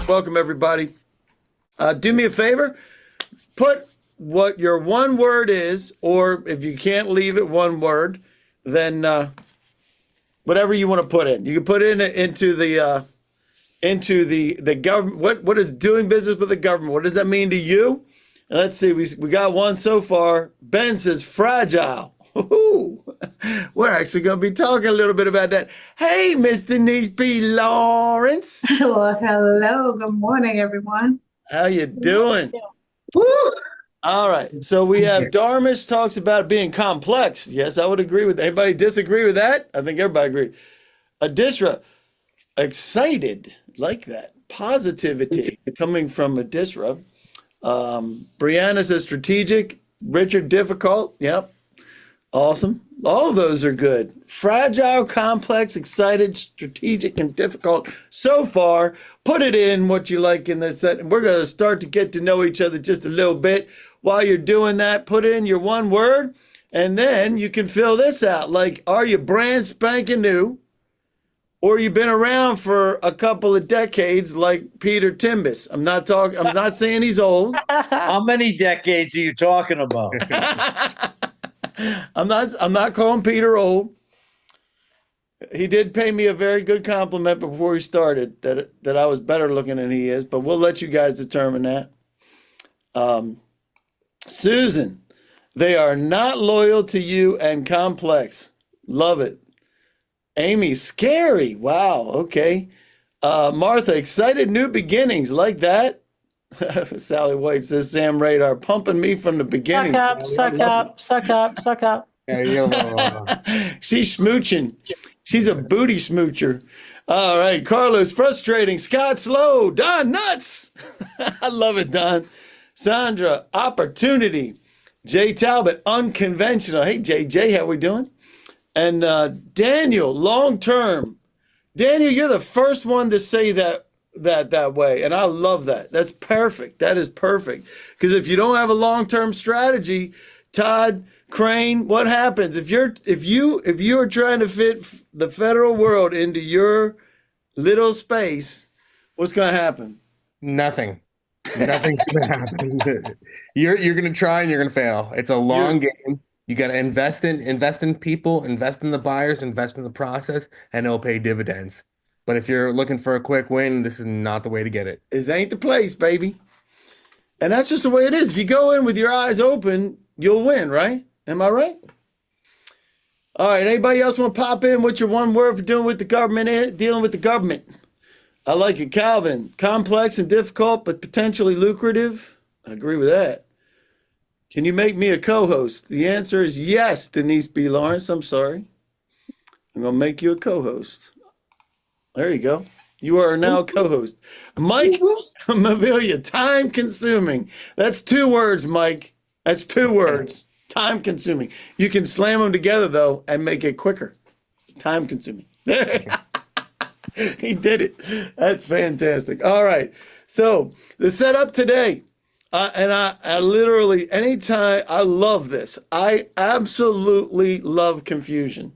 Welcome, everybody. Do me a favor. Put what your one word is, or if you can't leave it one word, then whatever you want to put in. You can put into the government. What is doing business with the government? What does that mean to you? And let's see. We got one so far. Ben says fragile. Ooh. We're actually going to be talking a little bit about that. Hey, Miss Denise B. Lawrence. Well, hello. Good morning, everyone. How you doing? Woo! All right. So we have Darmish talks about being complex. Yes, I would agree with that. Anybody disagree with that? I think everybody agree. Adisra, excited, like that. Positivity coming from Adisra. Brianna says strategic. Richard, difficult. Yep. Awesome. All of those are good. Fragile, complex, excited, strategic, and difficult. So far, put it in what you like in the set. We're going to start to get to know each other just a little bit. While you're doing that, put in your one word, and then you can fill this out. Like, are you brand spanking new? Or you've been around for a couple of decades like Peter Timbus. I'm not saying he's old. How many decades are you talking about? I'm not calling Peter old. He did pay me a very good compliment before he started that I was better looking than he is, but we'll let you guys determine that. Susan, they are not loyal to you and complex. Love it. Amy, scary. Wow. Okay. Martha, excited new beginnings. Like that. Sally White says Sam Radar pumping me from the beginning. Suck up. Yeah, she's smooching. She's a booty smoocher. All right. Carlos, frustrating. Scott, slow. Don, nuts. I love it, Don. Sandra, opportunity. Jay Talbot, unconventional. Hey, JJ, how we doing? And Daniel, long term. Daniel, you're the first one to say that way, and I love that. That's perfect. That is perfect. Because if you don't have a long-term strategy, Todd Crane, what happens if you are trying to fit the federal world into your little space? What's going to happen? Nothing's going to happen. You're going to try and you're going to fail. It's a long game. You got to invest in people, invest in the buyers, invest in the process, and it'll pay dividends. But if you're looking for a quick win, this is not the way to get it. This ain't the place, baby. And that's just the way it is. If you go in with your eyes open, you'll win, right? Am I right? All right. Anybody else want to pop in? What's your one word for dealing with the government? I like it, Calvin. Complex and difficult, but potentially lucrative. I agree with that. Can you make me a co-host? The answer is yes, Denise B. Lawrence. I'm sorry. I'm going to make you a co-host. There you go. You are now a co-host. Mike Mavilia, time consuming. That's 2 words, Mike. That's 2 words. Time consuming. You can slam them together, though, and make it quicker. It's time consuming. He did it. That's fantastic. All right. So the setup today, and I literally, anytime, I love this. I absolutely love confusion.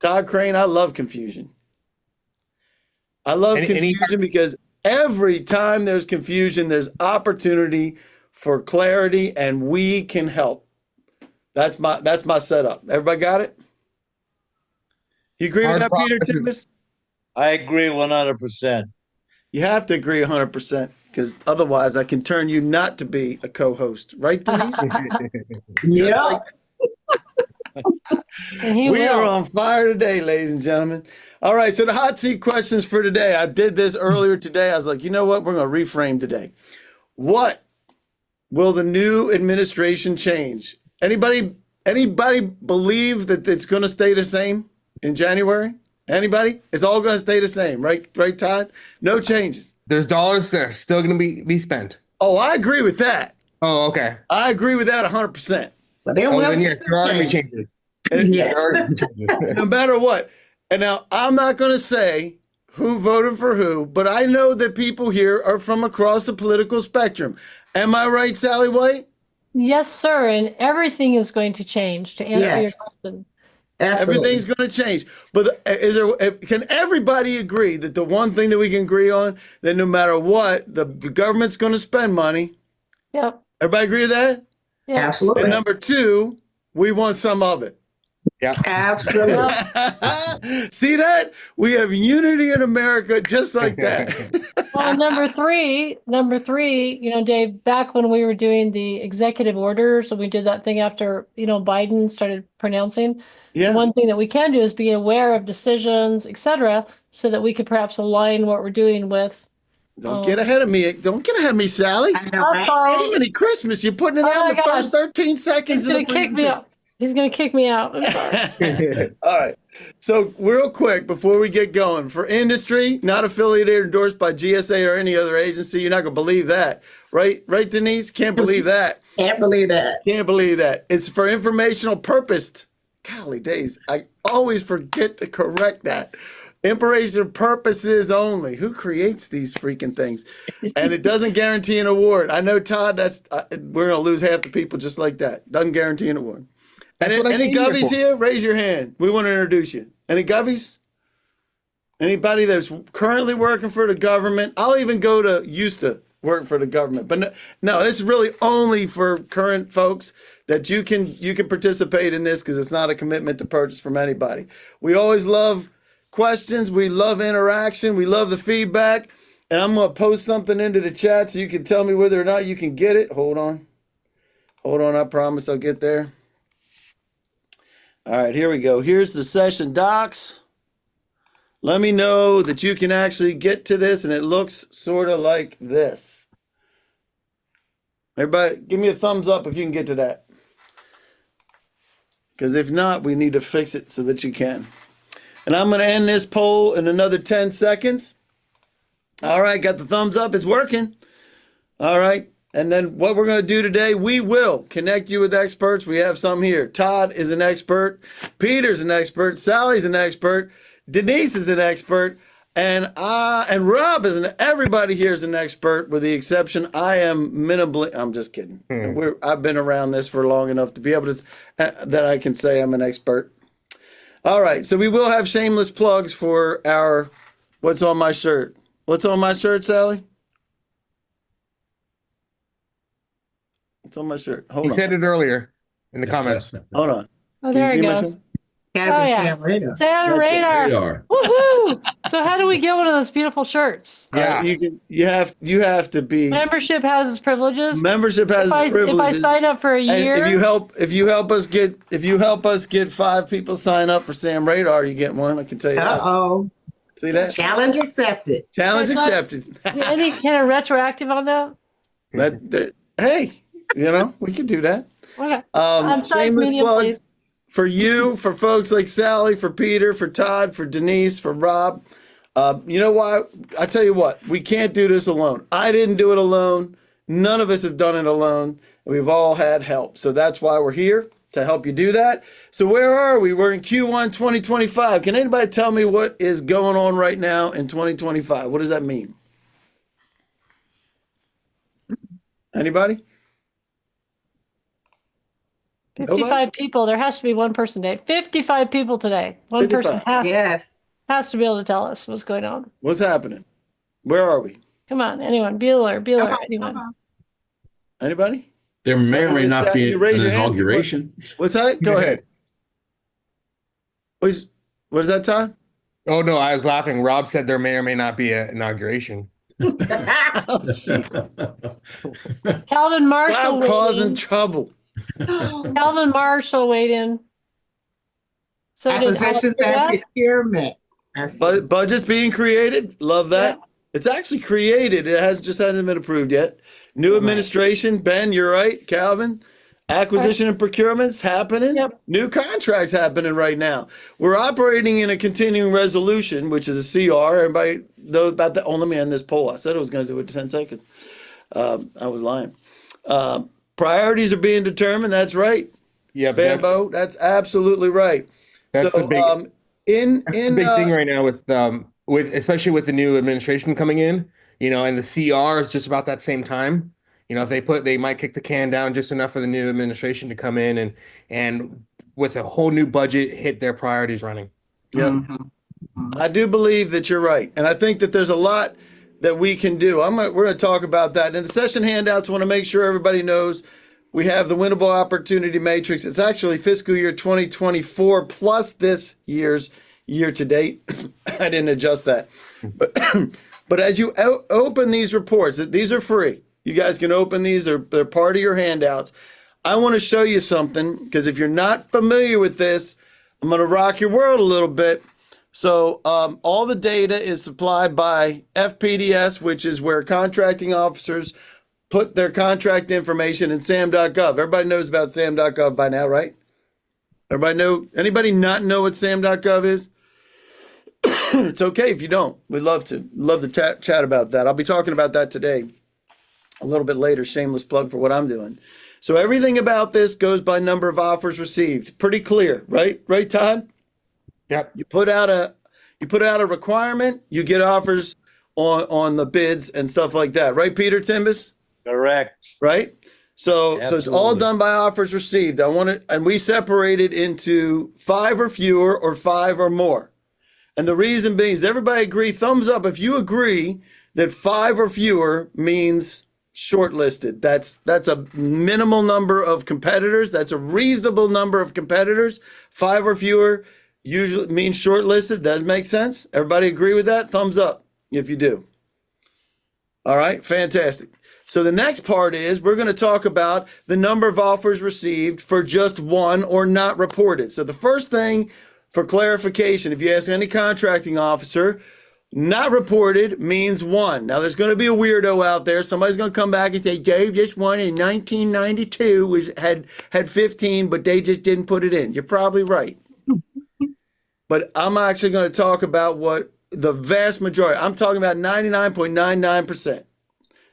Todd Crane, I love confusion. I love confusion because every time there's confusion, there's opportunity for clarity, and we can help. That's my setup. Everybody got it? You agree with that, Peter Timbus? I agree 100%. You have to agree 100% because otherwise I can turn you not to be a co-host. Right, Denise? Yeah. We are on fire today, ladies and gentlemen. All right, so the hot seat questions for today. I did this earlier today. I was like, you know what? We're going to reframe today. What will the new administration change? Anybody believe that it's going to stay the same in January? Anybody? It's all going to stay the same, right? Right, Todd? No changes. There's dollars there still going to be spent. Oh, I agree with that. Oh, okay. I agree with that 100%. But there will be yes, there are going to be changes. Yes. No matter what. And now I'm not going to say who voted for who, but I know that people here are from across the political spectrum. Am I right, Sally White? Yes, sir. And everything is going to change to answer your question. Absolutely. Everything's going to change. But can everybody agree that the one thing that we can agree on, that no matter what, the government's going to spend money? Yep. Everybody agree with that? Yep. Absolutely. And number two, we want some of it. Yeah. Absolutely. See that? We have unity in America just like that. Well, number three, Dave, back when we were doing the executive orders and we did that thing after, Biden started pronouncing, Yeah. one thing that we can do is be aware of decisions, et cetera, so that we could perhaps align what we're doing with. Don't get ahead of me. Don't get ahead of me, Sally. I know, right? How many Christmas? You're putting it Oh out my in the first gosh. 13 seconds He's of going the to kick me presentation. out. He's going to kick me out. I'm sorry. All right. So real quick, before we get going, for industry, not affiliated or endorsed by GSA or any other agency, you're not going to believe that. Right, Denise? Can't believe that. Can't believe that. Can't believe that. It's for informational purpose. Golly days. I always forget to correct that. Informational purposes only. Who creates these freaking things? And it doesn't guarantee an award. I know, Todd, we're going to lose half the people just like that. Doesn't guarantee an award. And That's what I any came here Govies for. here? Raise your hand. We want to introduce you. Any Govies? Anybody that's currently working for the government? I'll even go to used to work for the government. But no, this is really only for current folks that you can participate in this because it's not a commitment to purchase from anybody. We always love questions. We love interaction. We love the feedback. And I'm going to post something into the chat so you can tell me whether or not you can get it. Hold on. I promise I'll get there. All right, here we go. Here's the session docs. Let me know that you can actually get to this, and it looks sort of like this. Everybody, give me a thumbs up if you can get to that. Because if not, we need to fix it so that you can. And I'm going to end this poll in another 10 seconds. All right, got the thumbs up. It's working. All right. And then what we're going to do today, we will connect you with experts. We have some here. Todd is an expert. Peter's an expert. Sally's an expert. Denise is an expert. And Rob is everybody here is an expert with the exception. I am minimally, I'm just kidding. I've been around this for long enough to be able to, that I can say I'm an expert. All right. So we will have shameless plugs for our, what's on my shirt. What's on my shirt, Sally? It's on my shirt. Hold He on. said it earlier in the comments. Hold on. Oh, Can there you he see my goes. shirt? Gotta be yeah. Sam Radar. Sam That's it. Radar. Radar. Woohoo! So how do we get one of those beautiful shirts? Yeah. You have to be. Membership has its privileges. Membership has If I privileges. sign up for a year, And if you help us get 5 people sign up for Sam Radar, you get one. I can tell you that. Uh-oh. See that? Challenge accepted. Challenge That's not- accepted. any kind of retroactive on that? Hey, we can do that. Okay. Size Shameless medium, plugs please. for you, for folks like Sally, for Peter, for Todd, for Denise, for Rob. You know why? I tell you what, we can't do this alone. I didn't do it alone. None of us have done it alone. We've all had help. So that's why we're here, to help you do that. So where are we? We're in Q1 2025. Can anybody tell me what is going on right now in 2025? What does that mean? Anybody? 55 people. There has to be one person today. 55 people today. One person 55. has to be able to tell us what's going on. What's happening? Where are we? Come on, anyone. Bueller, anyone. Anybody? There may or may not be You an raise your hand. inauguration. What's that? Go ahead. What is that, Todd? Oh, no, I was laughing. Rob said there may or may not be an inauguration. Calvin Marshall. Wow, causing waiting. trouble. Calvin Marshall weighed in. So did Acquisitions and Alexia. procurement. Budget's being created. Love that. Yeah. It's actually created. It just hasn't been approved yet. New administration. Ben, you're right. Calvin. Acquisition and procurement's happening. Yep. New contracts happening right now. We're operating in a continuing resolution, which is a CR. Everybody know about that? Oh, let me end this poll. I said I was going to do it in 10 seconds. I was lying. Priorities are being determined. That's right. Yeah, Bambo. That's absolutely right. That's so the big, big thing right now with especially with the new administration coming in, and the CR is just about that same time. If they might kick the can down just enough for the new administration to come in and with a whole new budget, hit their priorities running. Yep. Mhm. I do believe that you're right. And I think that there's a lot that we can do. We're going to talk about that. In the session handouts, I want to make sure everybody knows we have the winnable opportunity matrix. It's actually fiscal year 2024 plus this year's year to date. I didn't adjust that. But as you open these reports, these are free. You guys can open these. They're part of your handouts. I want to show you something because if you're not familiar with this, I'm going to rock your world a little bit. So all the data is supplied by FPDS, which is where contracting officers put their contract information in SAM.gov. Everybody knows about SAM.gov by now, right? Everybody know? Anybody not know what SAM.gov is? It's okay if you don't. We'd love to chat about that. I'll be talking about that today a little bit later. Shameless plug for what I'm doing. So everything about this goes by number of offers received. Pretty clear, right? Right, Todd? Yep. You put out a requirement, you get offers on the bids and stuff like that, right, Peter Timbus? Correct. Right? So it's all Absolutely. done by offers received. And we separate it into 5 or fewer or 5 or more. And the reason being is everybody agree, thumbs up if you agree that 5 or fewer means shortlisted. That's a minimal number of competitors. That's a reasonable number of competitors. 5 or fewer usually means shortlisted. Does make sense? Everybody agree with that? Thumbs up if you do. All right, fantastic. So the next part is we're going to talk about the number of offers received for just one or not reported. So the first thing for clarification, if you ask any contracting officer, not reported means one. Now there's going to be a weirdo out there. Somebody's going to come back and say, Dave, this one in 1992 had 15, but they just didn't put it in. You're probably right. But I'm actually going to talk about what the vast majority, I'm talking about 99.99%.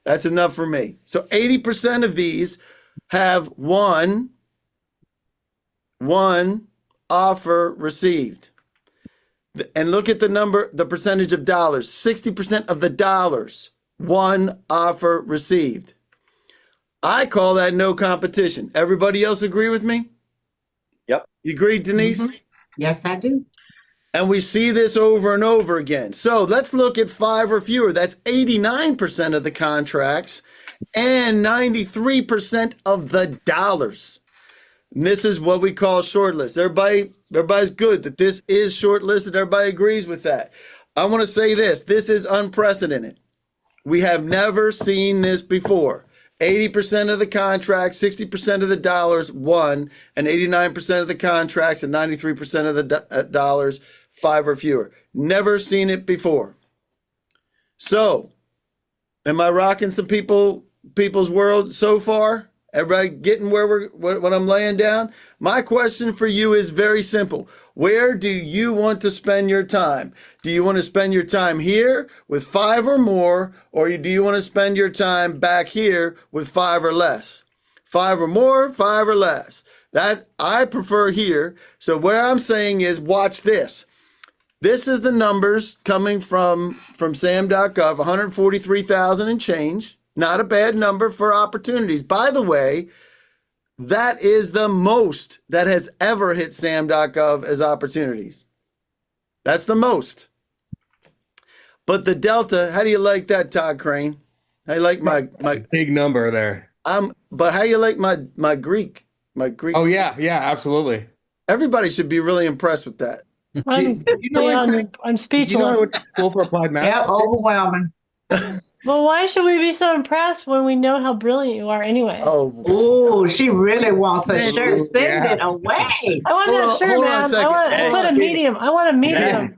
That's enough for me. So 80% of these have one offer received. And look at the percentage of dollars. 60% of the dollars, one offer received. I call that no competition. Everybody else agree with me? Yep. You agree, Denise? Mhm. Yes, I do. And we see this over and over again. So let's look at 5 or fewer. That's 89% of the contracts and 93% of the dollars. And this is what we call shortlist. Everybody's good that this is shortlisted. Everybody agrees with that. I want to say this. This is unprecedented. We have never seen this before. 80% of the contracts, 60% of the dollars won, and 89% of the contracts and 93% of the dollars 5 or fewer. Never seen it before. So, am I rocking some people's world so far? Everybody getting what I'm laying down? My question for you is very simple. Where do you want to spend your time? Do you want to spend your time here with 5 or more, or do you want to spend your time back here with 5 or less? 5 or more, 5 or less. That I prefer here. So what I'm saying is watch this. This is the numbers coming from SAM.gov, 143,000 and change. Not a bad number for opportunities. By the way, that is the most that has ever hit SAM.gov as opportunities. That's the most. But the delta, how do you like that, Todd Crane? How you like my Big number there. but how you like my Greek? My Greek. Oh yeah, absolutely. Everybody should be really impressed with that. I'm You speechless. know what school for applied math? Yeah, overwhelming. Well, why should we be so impressed when we know how brilliant you are anyway? Oh, she really wants a shirt. Send it away. I want that shirt, hold on a man. second. I put a medium. I want a medium.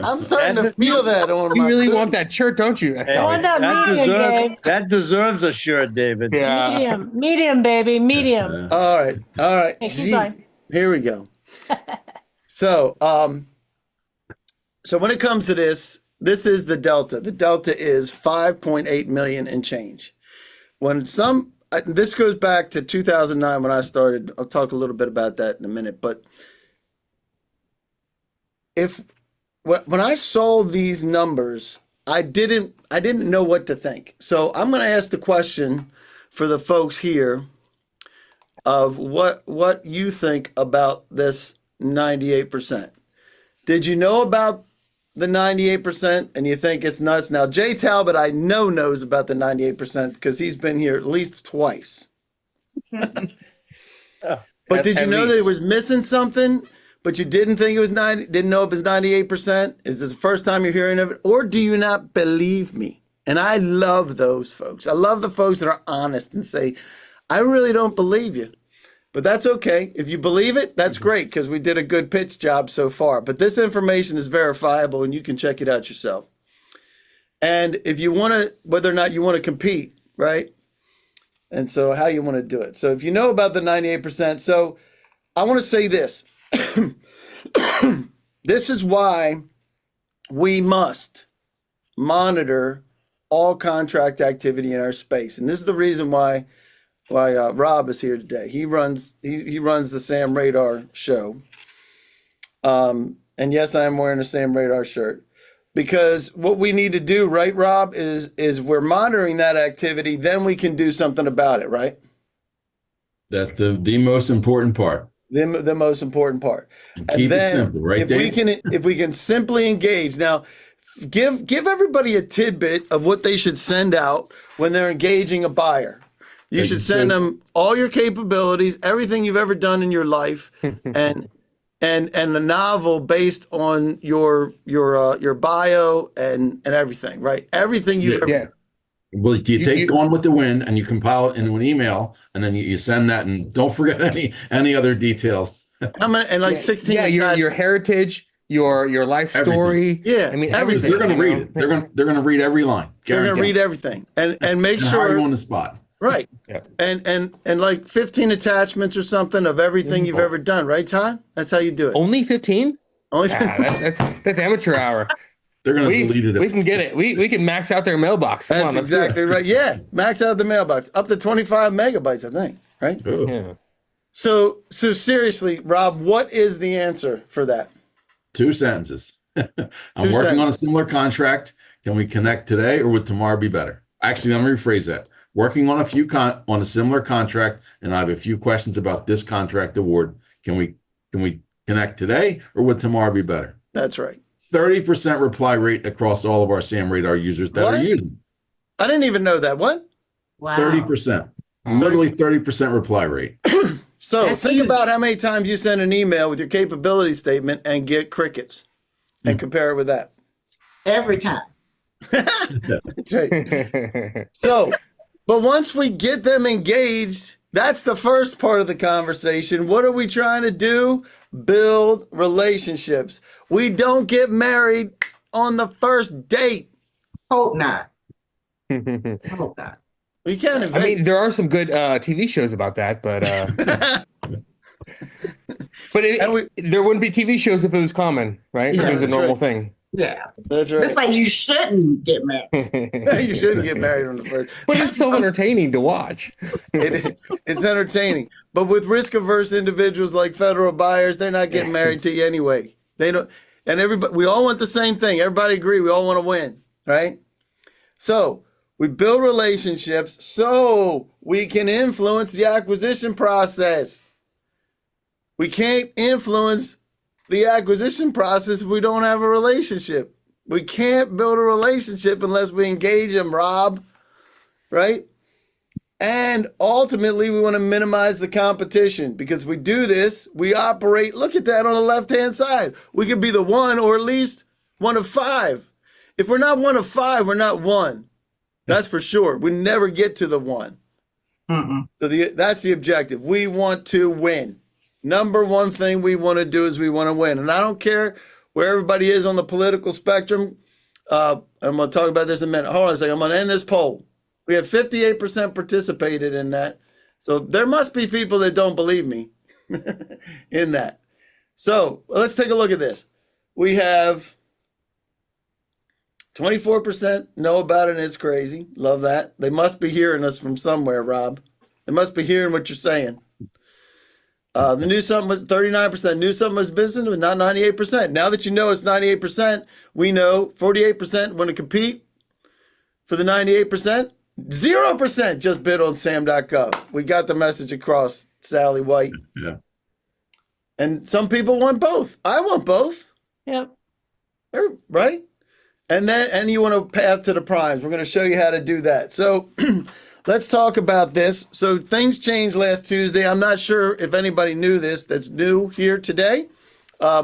I'm starting to feel that on You my really want that shirt, don't you? Hey, I want that medium, Dave. that deserves a shirt, David. Yeah. Medium, baby, medium. All right. Okay, keep Gee, going. here we go. So when it comes to this is the delta. The delta is 5.8 million and change. This goes back to 2009 when I started. I'll talk a little bit about that in a minute. But when I saw these numbers, I didn't know what to think. So I'm going to ask the question for the folks here. of what you think about this 98%. Did you know about the 98% and you think it's nuts? Now, Jay Talbot, I know knows about the 98% because he's been here at least twice. But did you know that it was missing something, but you didn't think it was didn't know it was 98%? Is this the first time you're hearing of it? Or do you not believe me? And I love those folks. I love the folks that are honest and say, I really don't believe you. But that's okay. If you believe it, that's great because we did a good pitch job so far. But this information is verifiable and you can check it out yourself. And if you want to, whether or not you want to compete, right? And so how you want to do it. So if you know about the 98%, so I want to say this. This is why we must monitor all contract activity in our space. And this is the reason why Rob is here today. He runs the Sam Radar show. And yes, I am wearing a Sam Radar shirt. Because what we need to do, right, Rob, is we're monitoring that activity, then we can do something about it, right? That's the most important part. The most important part. And keep it simple, right, Dave? If we can simply engage. Now, give everybody a tidbit of what they should send out when they're engaging a buyer. You should send them all your capabilities, everything you've ever done in your life, and a novel based on your bio and everything, right? Everything you've ever. Well, you take Gone with the Wind and you compile it into an email, and then you send that, and don't forget any other details. How many? And like 16. Yeah, your heritage, your life story. Yeah, I mean everything. They're going to read it. They're going to read every line. They're going to read everything and make sure you're on the spot. Right. Yeah. And like 15 attachments or something of everything you've ever done, right, Todd? That's how you do it. Only 15? Only 15. That's amateur hour. They're going to delete it. We can get it. We can max out their mailbox. That's exactly right. Yeah, max out the mailbox up to 25 megabytes, I think. Right. Oh. Yeah. So seriously, Rob, what is the answer for that? 2 sentences. I'm working on a similar contract. Can we connect today, or would tomorrow be better? Actually, let me rephrase that. Working on a similar contract, and I have a few questions about this contract award. Can we connect today, or would tomorrow be better? That's right. 30% reply rate across all of our Sam Radar users that are using. I didn't even know that. What? Wow. 30%. Literally 30% reply rate. So That's think huge. about how many times you send an email with your capability statement and get crickets, and compare it with that. Every time. That's right. So, but once we get them engaged, that's the first part of the conversation. What are we trying to do? Build relationships. We don't get married on the first date. Hope not. Hope not. We can't I invent. mean, there are some good TV shows about that, but there wouldn't be TV shows if it was common, right? Yeah, If it was that's a normal right. thing. Yeah. That's right. It's like you shouldn't get married. You shouldn't get married on the first. But it's so entertaining to watch. It's entertaining. But with risk-averse individuals like federal buyers, they're not getting married to you anyway. They don't. And everybody, we all want the same thing. Everybody agree. We all want to win, right? So we build relationships so we can influence the acquisition process. We can't influence the acquisition process if we don't have a relationship. We can't build a relationship unless we engage them, Rob, right? And ultimately, we want to minimize the competition, because if we do this, we operate, look at that on the left-hand side. We could be the one, or at least one of 5. If we're not one of 5, we're not one. That's for sure. We never get to the 1. So that's the objective. We want to win. Number one thing we want to do is we want to win. And I don't care where everybody is on the political spectrum. I'm going to talk about this in a minute. Hold on a second. I'm going to end this poll. We have 58% participated in that. So there must be people that don't believe me in that. So let's take a look at this. We have 24% know about it, and it's crazy. Love that. They must be hearing us from somewhere, Rob. They must be hearing what you're saying. The knew something was 39%. Knew something was business, but not 98%. Now that you know it's 98%, we know 48% want to compete for the 98%. 0% just bid on sam.gov. We got the message across, Sally White. Yeah. And some people want both. I want both. Yep. Right? And you want to path to the primes. We're going to show you how to do that. So let's talk about this. So things changed last Tuesday. I'm not sure if anybody knew this that's new here today.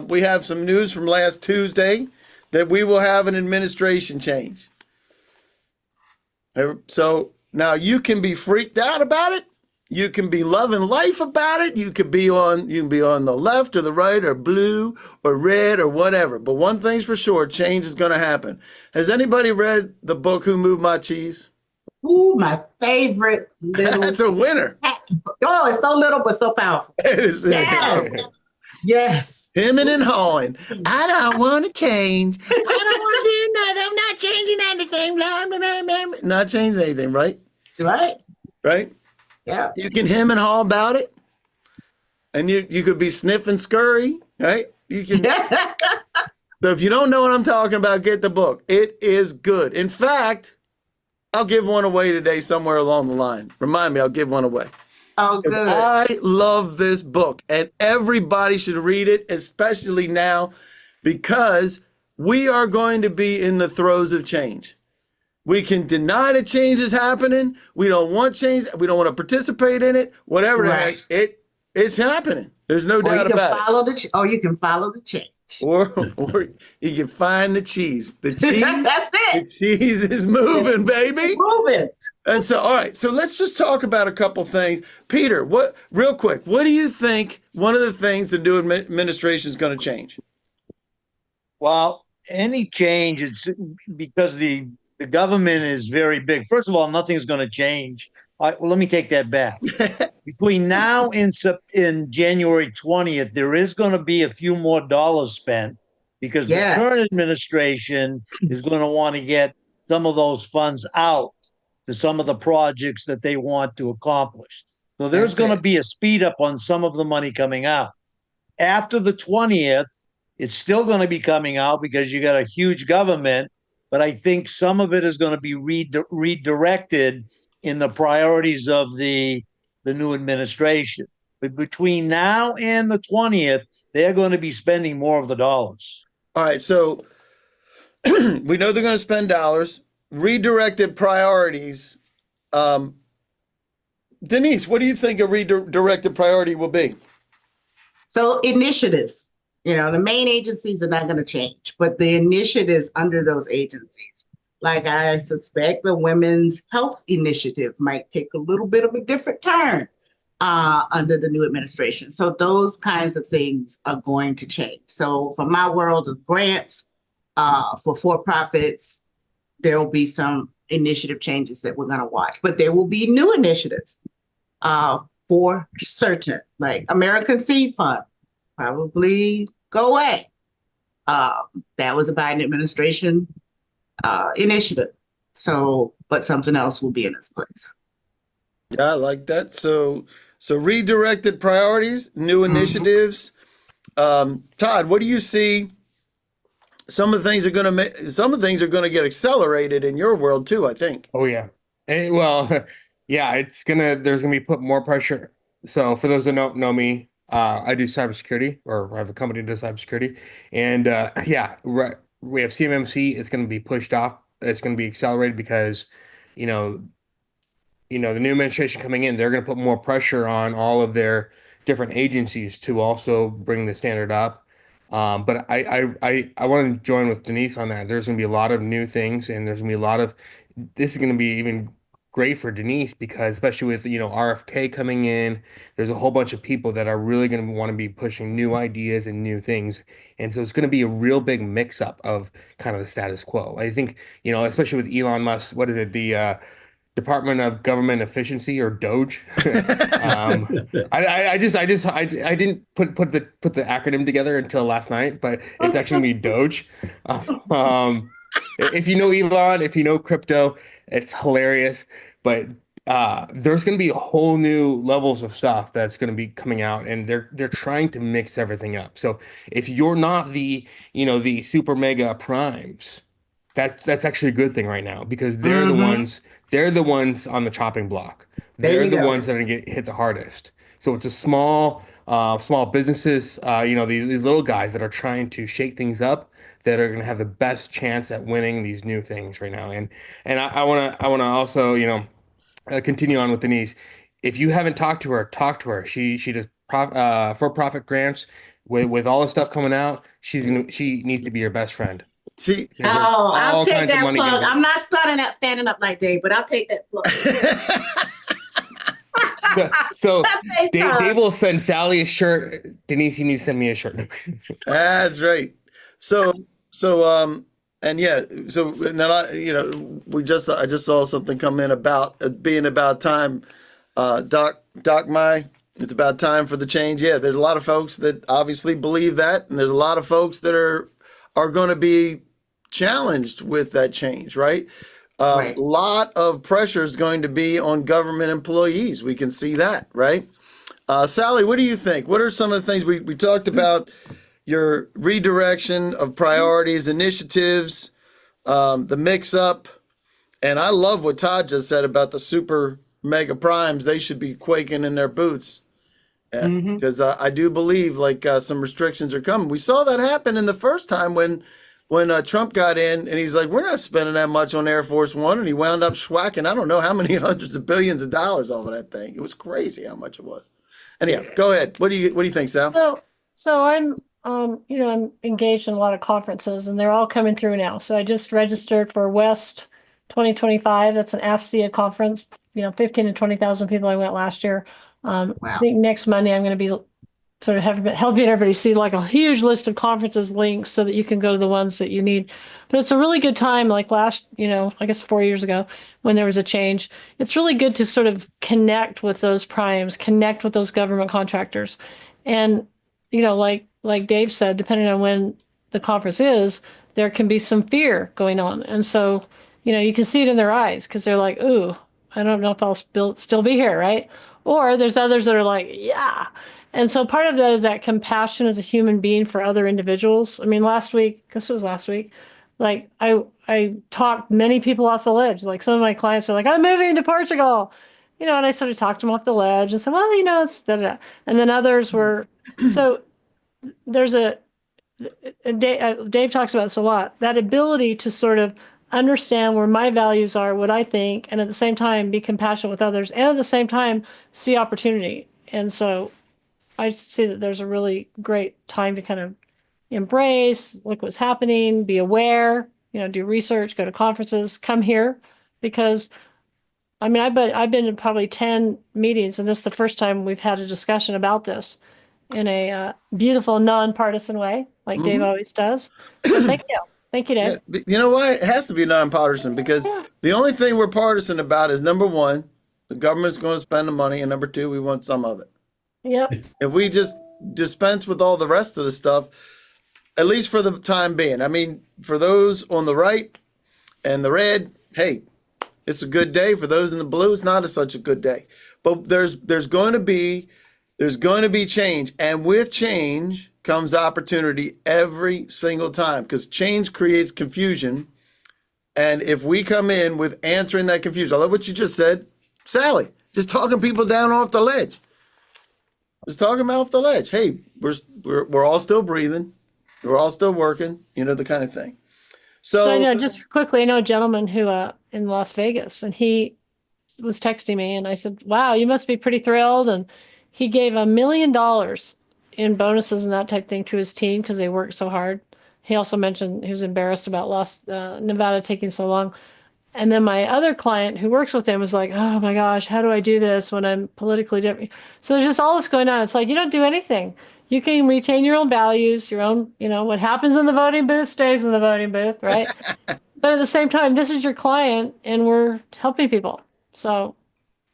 We have some news from last Tuesday that we will have an administration change. So now you can be freaked out about it. You can be loving life about it. You can be on the left or the right or blue or red or whatever. But one thing's for sure, change is going to happen. Has anybody read the book Who Moved My Cheese? Ooh, my favorite little. That's a winner. Oh, it's so little but so powerful. It is Yes. powerful. Yes. Hemming and hawing. I don't want to change. I don't want to do nothing. I'm not changing anything. Blah, blah, blah, blah. Not changing anything, right? Right. Right? Yeah. You can hem and haw about it. And you could be sniff and scurry, right? You can. So if you don't know what I'm talking about, get the book. It is good. In fact, I'll give one away today somewhere along the line. Remind me, I'll give one away. Oh, good. I love this book, and everybody should read it, especially now, because we are going to be in the throes of change. We can deny that change is happening. We don't want change. We don't want to participate in it. Whatever the heck, it's happening. There's no doubt about it. You can follow the change. Or you can find the cheese. The cheese. That's The it. cheese is moving, baby. Moving. And so, all right, so let's just talk about a couple things. Peter, real quick, what do you think one of the things the new administration is going to change? Well, any change is because the government is very big. First of all, nothing's going to change. Well, let me take that back. Between now and January 20th, there is going to be a few more dollars spent because the current administration is going to want to get some of those funds out to some of the projects that they want to accomplish. So there's going to be a speed up on some of the money coming out. After the 20th, it's still going to be coming out because you got a huge government, but I think some of it is going to be redirected in the priorities of the new administration. But between now and the 20th, they're going to be spending more of the dollars. All right, so we know they're going to spend dollars, redirected priorities. Denise, what do you think a redirected priority will be? So initiatives, the main agencies are not going to change, but the initiatives under those agencies, like I suspect the Women's Health Initiative might take a little bit of a different turn under the new administration. So those kinds of things are going to change. So for my world of grants, for-profits, there will be some initiative changes that we're going to watch, but there will be new initiatives for certain, like American Seed Fund, probably go away. That was a Biden administration initiative. So, but something else will be in its place. Yeah, I like that. So redirected priorities, new initiatives. Todd, what do you see? Some of the things are going to get accelerated in your world too, I think. Oh yeah. Yeah, there's gonna be put more pressure. So for those that don't know me, I do cybersecurity, or I have a company that does cybersecurity, and we have CMMC. It's going to be pushed off. It's going to be accelerated because, the new administration coming in, they're going to put more pressure on all of their different agencies to also bring the standard up. But I want to join with Denise on that. There's going to be a lot of new things, and there's going to be this is going to be even great for Denise because especially with, RFK coming in, there's a whole bunch of people that are really going to want to be pushing new ideas and new things. And so it's going to be a real big mix up of kind of the status quo. I think, especially with Elon Musk, what is it? The Department of Government Efficiency, or DOGE. I didn't put the acronym together until last night, but it's actually gonna be DOGE. If you know Elon, if you know crypto, it's hilarious. But there's gonna be whole new levels of stuff that's gonna be coming out, and they're trying to mix everything up. So if you're not the super mega primes, that's actually a good thing right now because Mhm. they're the ones on the chopping block. There They're you the go. ones that are gonna get hit the hardest. So it's a small businesses, these little guys that are trying to shake things up that are gonna have the best chance at winning these new things right now. And I wanna also, continue on with Denise. If you haven't talked to her, talk to her. She does for-profit grants with all the stuff coming out. She needs to be your best friend See, because there's Oh, I'll all take kinds of that money plug. getting. I'm not standing up like Dave, but I'll take that plug. So Dave FaceTime. will send Sally a shirt. Denise, you need to send me a shirt. that's right. So, and yeah, so now I just saw something come in about it being about time. Doc, it's about time for the change. Yeah, there's a lot of folks that obviously believe that, and there's a lot of folks that are going to be challenged with that change, right? A Right. lot of pressure is going to be on government employees. We can see that, right? Sally, what do you think? What are some of the things we talked about? Your redirection of priorities, initiatives, the mix up. And I love what Todd just said about the super mega primes. They should be quaking in their boots Hmm. because I do believe like some restrictions are coming. We saw that happen in the first time when Trump got in and he's like, we're not spending that much on Air Force One. And he wound up schwacking, I don't know how many hundreds of billions of dollars off of that thing. It was crazy how much it was. Anyhow, go ahead. What do you think, Sal? So I'm engaged in a lot of conferences and they're all coming through now. So I just registered for West 2025. That's an AFCEA conference. 15 to 20,000 people. I went last year. I Wow. think next Monday I'm going to be sort of helping everybody see like a huge list of conferences links so that you can go to the ones that you need. But it's a really good time, like last, I guess 4 years ago when there was a change. It's really good to sort of connect with those primes, connect with those government contractors. And, like Dave said, depending on when the conference is, there can be some fear going on. And so, you can see it in their eyes because they're like, ooh, I don't know if I'll still be here, right? Or there's others that are like, yeah. And so part of that is that compassion as a human being for other individuals. I mean, this was last week, like I talked many people off the ledge. Like some of my clients are like, I'm moving to Portugal, and I sort of talked them off the ledge and said, well, it's da, da, da. And then others were, so there's Dave talks about this a lot, that ability to sort of understand where my values are, what I think, and at the same time be compassionate with others, and at the same time see opportunity. And so I see that there's a really great time to kind of embrace, look what's happening, be aware, do research, go to conferences, come here, because I mean, I've been in probably 10 meetings, and this is the first time we've had a discussion about this in a beautiful, nonpartisan way, like Dave Mhm. always does. So thank you, Yeah, Dave. but you know why? It has to be nonpartisan because Yeah. the only thing we're partisan about is number one, the government's going to spend the money, and number two, we want some of it. Yep. If we just dispense with all the rest of the stuff, at least for the time being, I mean, for those on the right and the red, hey, it's a good day. For those in the blue, it's not such a good day. But there's going to be change, and with change comes opportunity every single time because change creates confusion. And if we come in with answering that confusion, I love what you just said, Sally, just talking people down off the ledge. Just talking about off the ledge. Hey, we're all still breathing. We're all still working. The kind of thing. So I So, know, just quickly, I know a gentleman who in Las Vegas, and he was texting me, and I said, "Wow, you must be pretty thrilled." And he gave $1 million in bonuses and that type thing to his team because they worked so hard. He also mentioned he was embarrassed about Nevada taking so long. And then my other client who works with him was like, "Oh my gosh, how do I do this when I'm politically different?" So there's just all this going on. It's like you don't do anything. You can retain your own values, your own, what happens in the voting booth stays in the voting booth, right? But at the same time, this is your client and we're helping people. So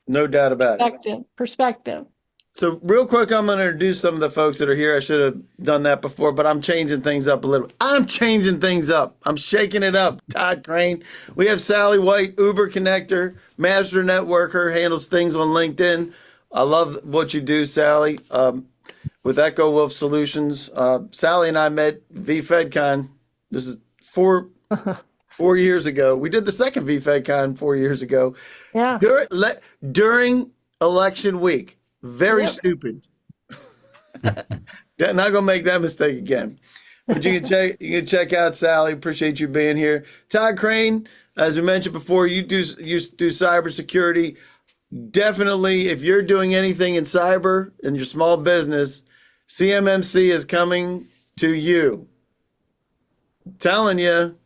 no doubt about it. perspective. So real quick, I'm going to introduce some of the folks that are here. I should have done that before, but I'm changing things up a little. I'm changing things up. I'm shaking it up. Todd Crane. We have Sally White, Uber connector, master networker, handles things on LinkedIn. I love what you do, Sally. With Echo Wolf Solutions, Sally and I met VFedCon. This is 4 years ago. We did the second VFedCon 4 years ago. Yeah. During election week. Very Yep. stupid. Not gonna make that mistake again. But you can check out Sally. Appreciate you being here. Todd Crane, as we mentioned before, you do cybersecurity. Definitely, if you're doing anything in cyber in your small business, CMMC is coming to you. I'm telling you,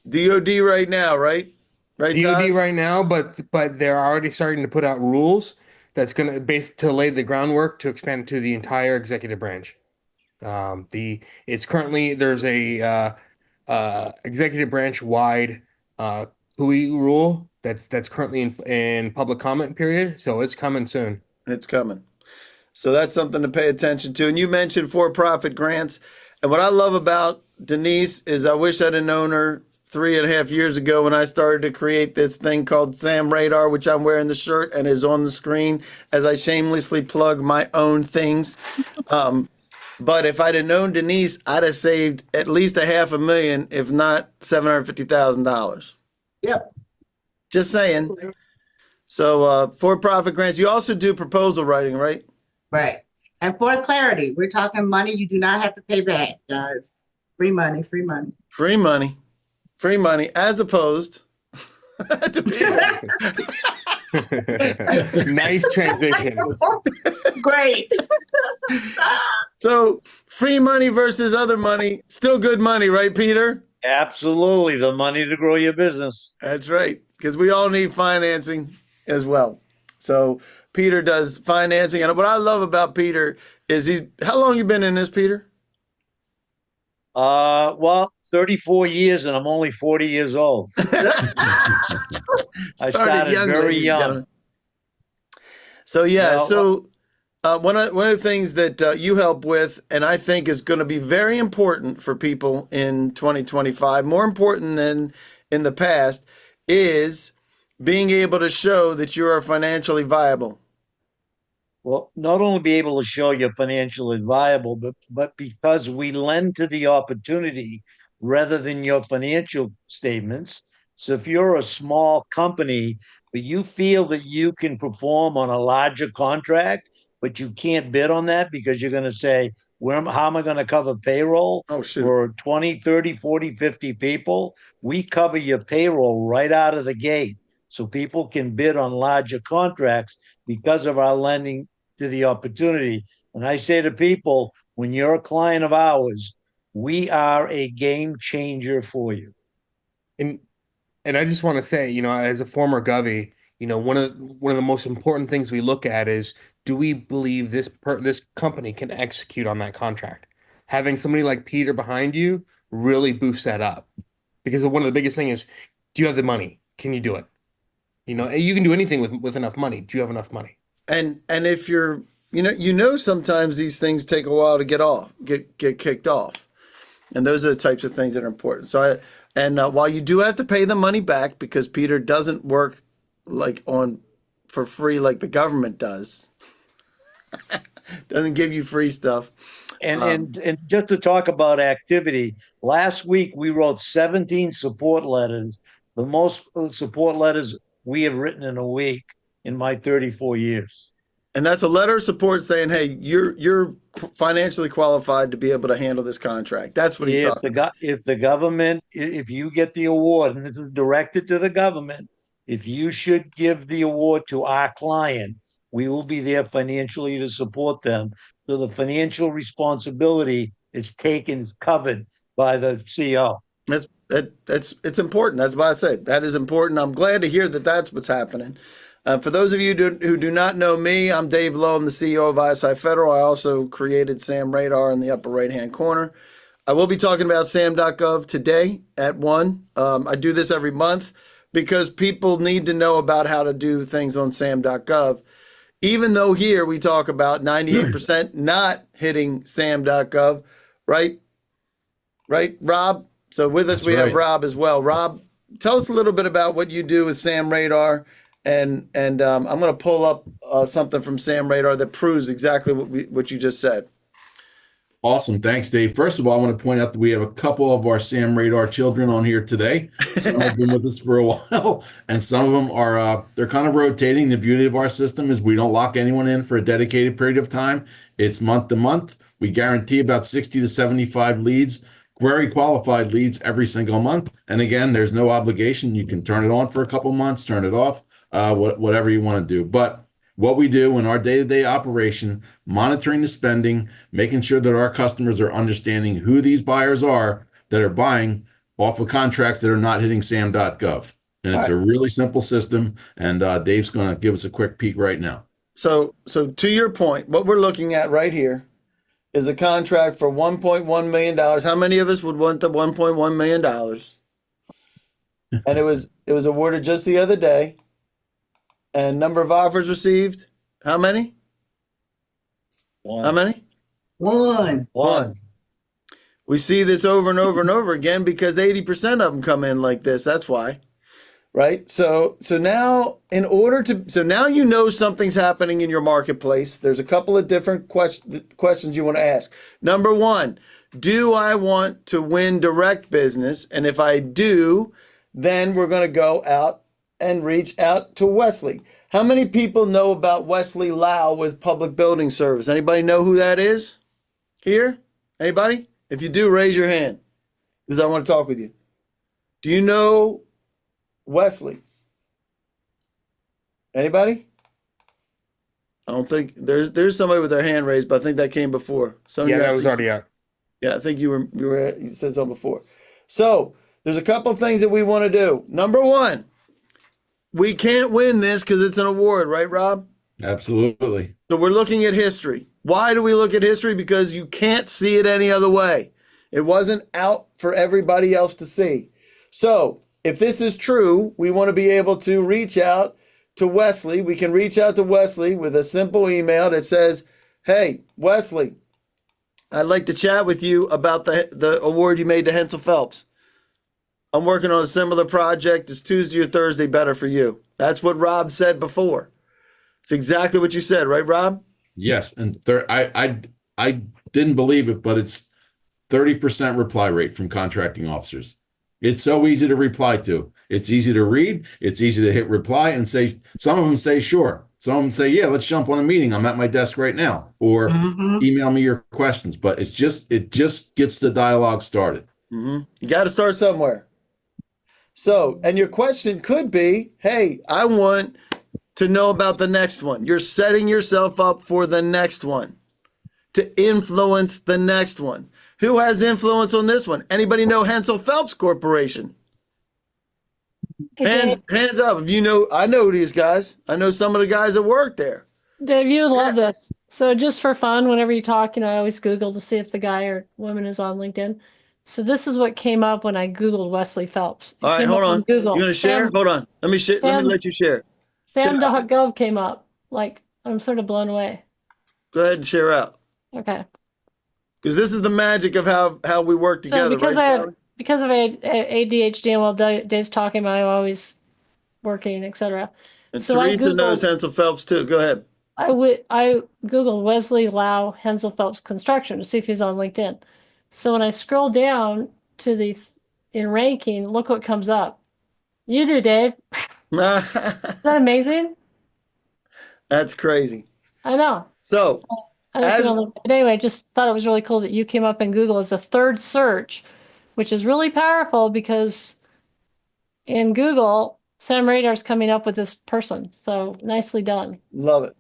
DoD right now, right? Right, DoD Todd? right now, but they're already starting to put out rules that's going to lay the groundwork to expand it to the entire executive branch. It's currently there's a executive branch wide CUI rule that's currently in public comment period, so it's coming soon. It's coming. So that's something to pay attention to. And you mentioned for-profit grants. And what I love about Denise is I wish I'd have known her 3.5 years ago when I started to create this thing called Sam Radar, which I'm wearing the shirt and is on the screen as I shamelessly plug my own things. But if I'd have known Denise, I'd have saved at least $500,000, if not $750,000. Yep. Just saying. So for-profit grants. You also do proposal writing, right? Right. And for clarity, we're talking money you do not have to pay back, guys. Free money, free money. Free money. Free money, as opposed to Peter. Nice transition. Great. So free money versus other money, still good money, right, Peter? Absolutely. The money to grow your business. That's right, because we all need financing as well. So Peter does financing. And what I love about Peter is how long you been in this, Peter? Well, 34 years and I'm only 40 years old. I started young, very ladies and young. gentlemen. So yeah, Well, one of the things that you help with, and I think is going to be very important for people in 2025, more important than in the past, is being able to show that you are financially viable. Well, not only be able to show you're financially viable, but because we lend to the opportunity rather than your financial statements. So if you're a small company, but you feel that you can perform on a larger contract, but you can't bid on that because you're going to say, how am I going to cover payroll Oh, shoot. for 20, 30, 40, 50 people? We cover your payroll right out of the gate. So people can bid on larger contracts because of our lending to the opportunity. And I say to people, when you're a client of ours, we are a game changer for you. And I just want to say, as a former Govy, one of the most important things we look at is, do we believe this company can execute on that contract? Having somebody like Peter behind you really boosts that up, because one of the biggest things is, do you have the money? Can you do it? You can do anything with enough money. Do you have enough money? And if you're, sometimes these things take a while to get kicked off. And those are the types of things that are important. So while you do have to pay the money back, because Peter doesn't work for free like the government does, doesn't give you free stuff. And just to talk about activity, last week we wrote 17 support letters, the most support letters we have written in a week in my 34 years. And that's a letter of support saying, hey, you're financially qualified to be able to handle this contract. That's what he's talking about. If the government, if you get the award, and this is directed to the government, if you should give the award to our client, we will be there financially to support them. So the financial responsibility is covered by the CO. It's important. That's why I said that is important. I'm glad to hear that that's what's happening. For those of you who do not know me, I'm Dave Lowe. I'm the CEO of ISI Federal. I also created Sam Radar in the upper right-hand corner. I will be talking about sam.gov today at 1. I do this every month because people need to know about how to do things on sam.gov. Even though here we talk about 98% not hitting sam.gov, right? Right, Rob? So with us, we have Rob as well. Rob, tell us a little bit about what you do with Sam Radar. And I'm going to pull up something from Sam Radar that proves exactly what you just said. Awesome. Thanks, Dave. First of all, I want to point out that we have a couple of our Sam Radar children on here today. Some have been with us for a while, and some of them are, they're kind of rotating. The beauty of our system is we don't lock anyone in for a dedicated period of time. It's month to month. We guarantee about 60 to 75 leads, very qualified leads every single month. And again, there's no obligation. You can turn it on for a couple months, turn it off, whatever you want to do. But what we do in our day-to-day operation, monitoring the spending, making sure that our customers are understanding who these buyers are that are buying off of contracts that are not hitting sam.gov. And it's a really simple system. And Dave's going to give us a quick peek right now. So to your point, what we're looking at right here is a contract for $1.1 million. How many of us would want the $1.1 million? And it was awarded just the other day. And number of offers received, how many? One. How many? One. We see this over and over and over again because 80% of them come in like this. That's why, right? So now now you know something's happening in your marketplace. There's a couple of different questions you want to ask. Number one, do I want to win direct business? And if I do, then we're going to go out and reach out to Wesley. How many people know about Wesley Lau with Public Building Service? Anybody know who that is here? Anybody? If you do, raise your hand because I want to talk with you. Do you know Wesley? Anybody? I don't think there's somebody with their hand raised, but I think that came before. Yeah, that was already out. Yeah, I think you said something before. So there's a couple things that we want to do. Number one, we can't win this because it's an award, right, Rob? Absolutely. So we're looking at history. Why do we look at history? Because you can't see it any other way. It wasn't out for everybody else to see. So if this is true, we want to be able to reach out to Wesley. We can reach out to Wesley with a simple email that says, hey, Wesley, I'd like to chat with you about the award you made to Hensel Phelps. I'm working on a similar project. Is Tuesday or Thursday better for you? That's what Rob said before. It's exactly what you said, right, Rob? Yes. And I didn't believe it, but it's 30% reply rate from contracting officers. It's so easy to reply to. It's easy to read. It's easy to hit reply and say, some of them say, sure. Some of them say, yeah, let's jump on a meeting. I'm at my desk right now. Or email me your questions. But it just gets the dialogue started. You got to start somewhere. So, and your question could be, hey, I want to know about the next one. You're setting yourself up for the next one, to influence the next one. Who has influence on this one? Anybody know Hensel Phelps Corporation? Hey, Hands up. If you know, I know these guys. I know some of the guys that work there. Dave, you would love this. So just for fun, whenever you talk, I always Google to see if the guy or woman is on LinkedIn. So this is what came up when I Googled Wesley Phelps. All right, hold on. Google. You going to share? Hold on. Let me let you share. Sam.gov came up. Like, I'm sort of blown away. Go ahead and share out. Okay. Because this is the magic of how we work together, right, Sally? Because of ADHD and while Dave's talking about, I'm always working, etc. And so Teresa knows Hensel Phelps too. Go ahead. I Googled Wesley Lau Hensel Phelps Construction to see if he's on LinkedIn. So when I scroll down to in ranking, look what comes up. You do, Dave. Isn't that amazing? That's crazy. I know. So anyway, just thought it was really cool that you came up in Google as a third search, which is really powerful because in Google, Sam Radar's coming up with this person. So nicely done. Love it.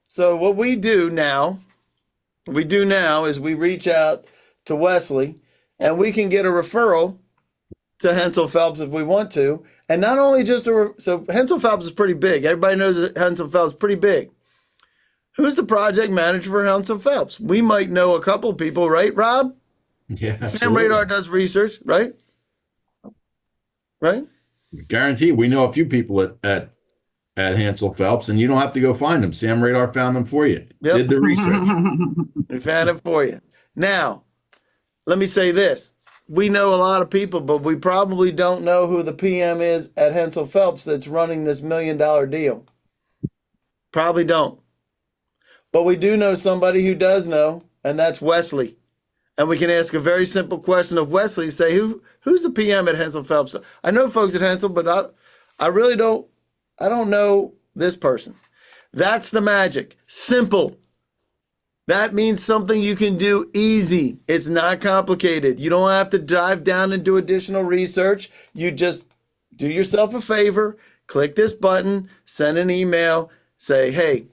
So what we do now is we reach out to Wesley and we can get a referral to Hensel Phelps if we want to. And not only just so Hensel Phelps is pretty big. Everybody knows that Hensel Phelps is pretty big. Who's the project manager for Hensel Phelps? We might know a couple people, right, Rob? Yeah, absolutely. Sam Radar does research, right? Right? Guarantee we know a few people at Hensel Phelps, and you don't have to go find them. Sam Radar found them for you. Yep. Did the research. We found it for you. Now, let me say this. We know a lot of people, but we probably don't know who the PM is at Hensel Phelps that's running this $1 million deal. Probably don't. But we do know somebody who does know and that's Wesley. And we can ask a very simple question of Wesley, say, who's the PM at Hensel Phelps? I know folks at Hensel, but I really don't know this person. That's the magic. Simple. That means something you can do easy. It's not complicated. You don't have to dive down and do additional research. You just do yourself a favor, click this button, send an email, say, hey,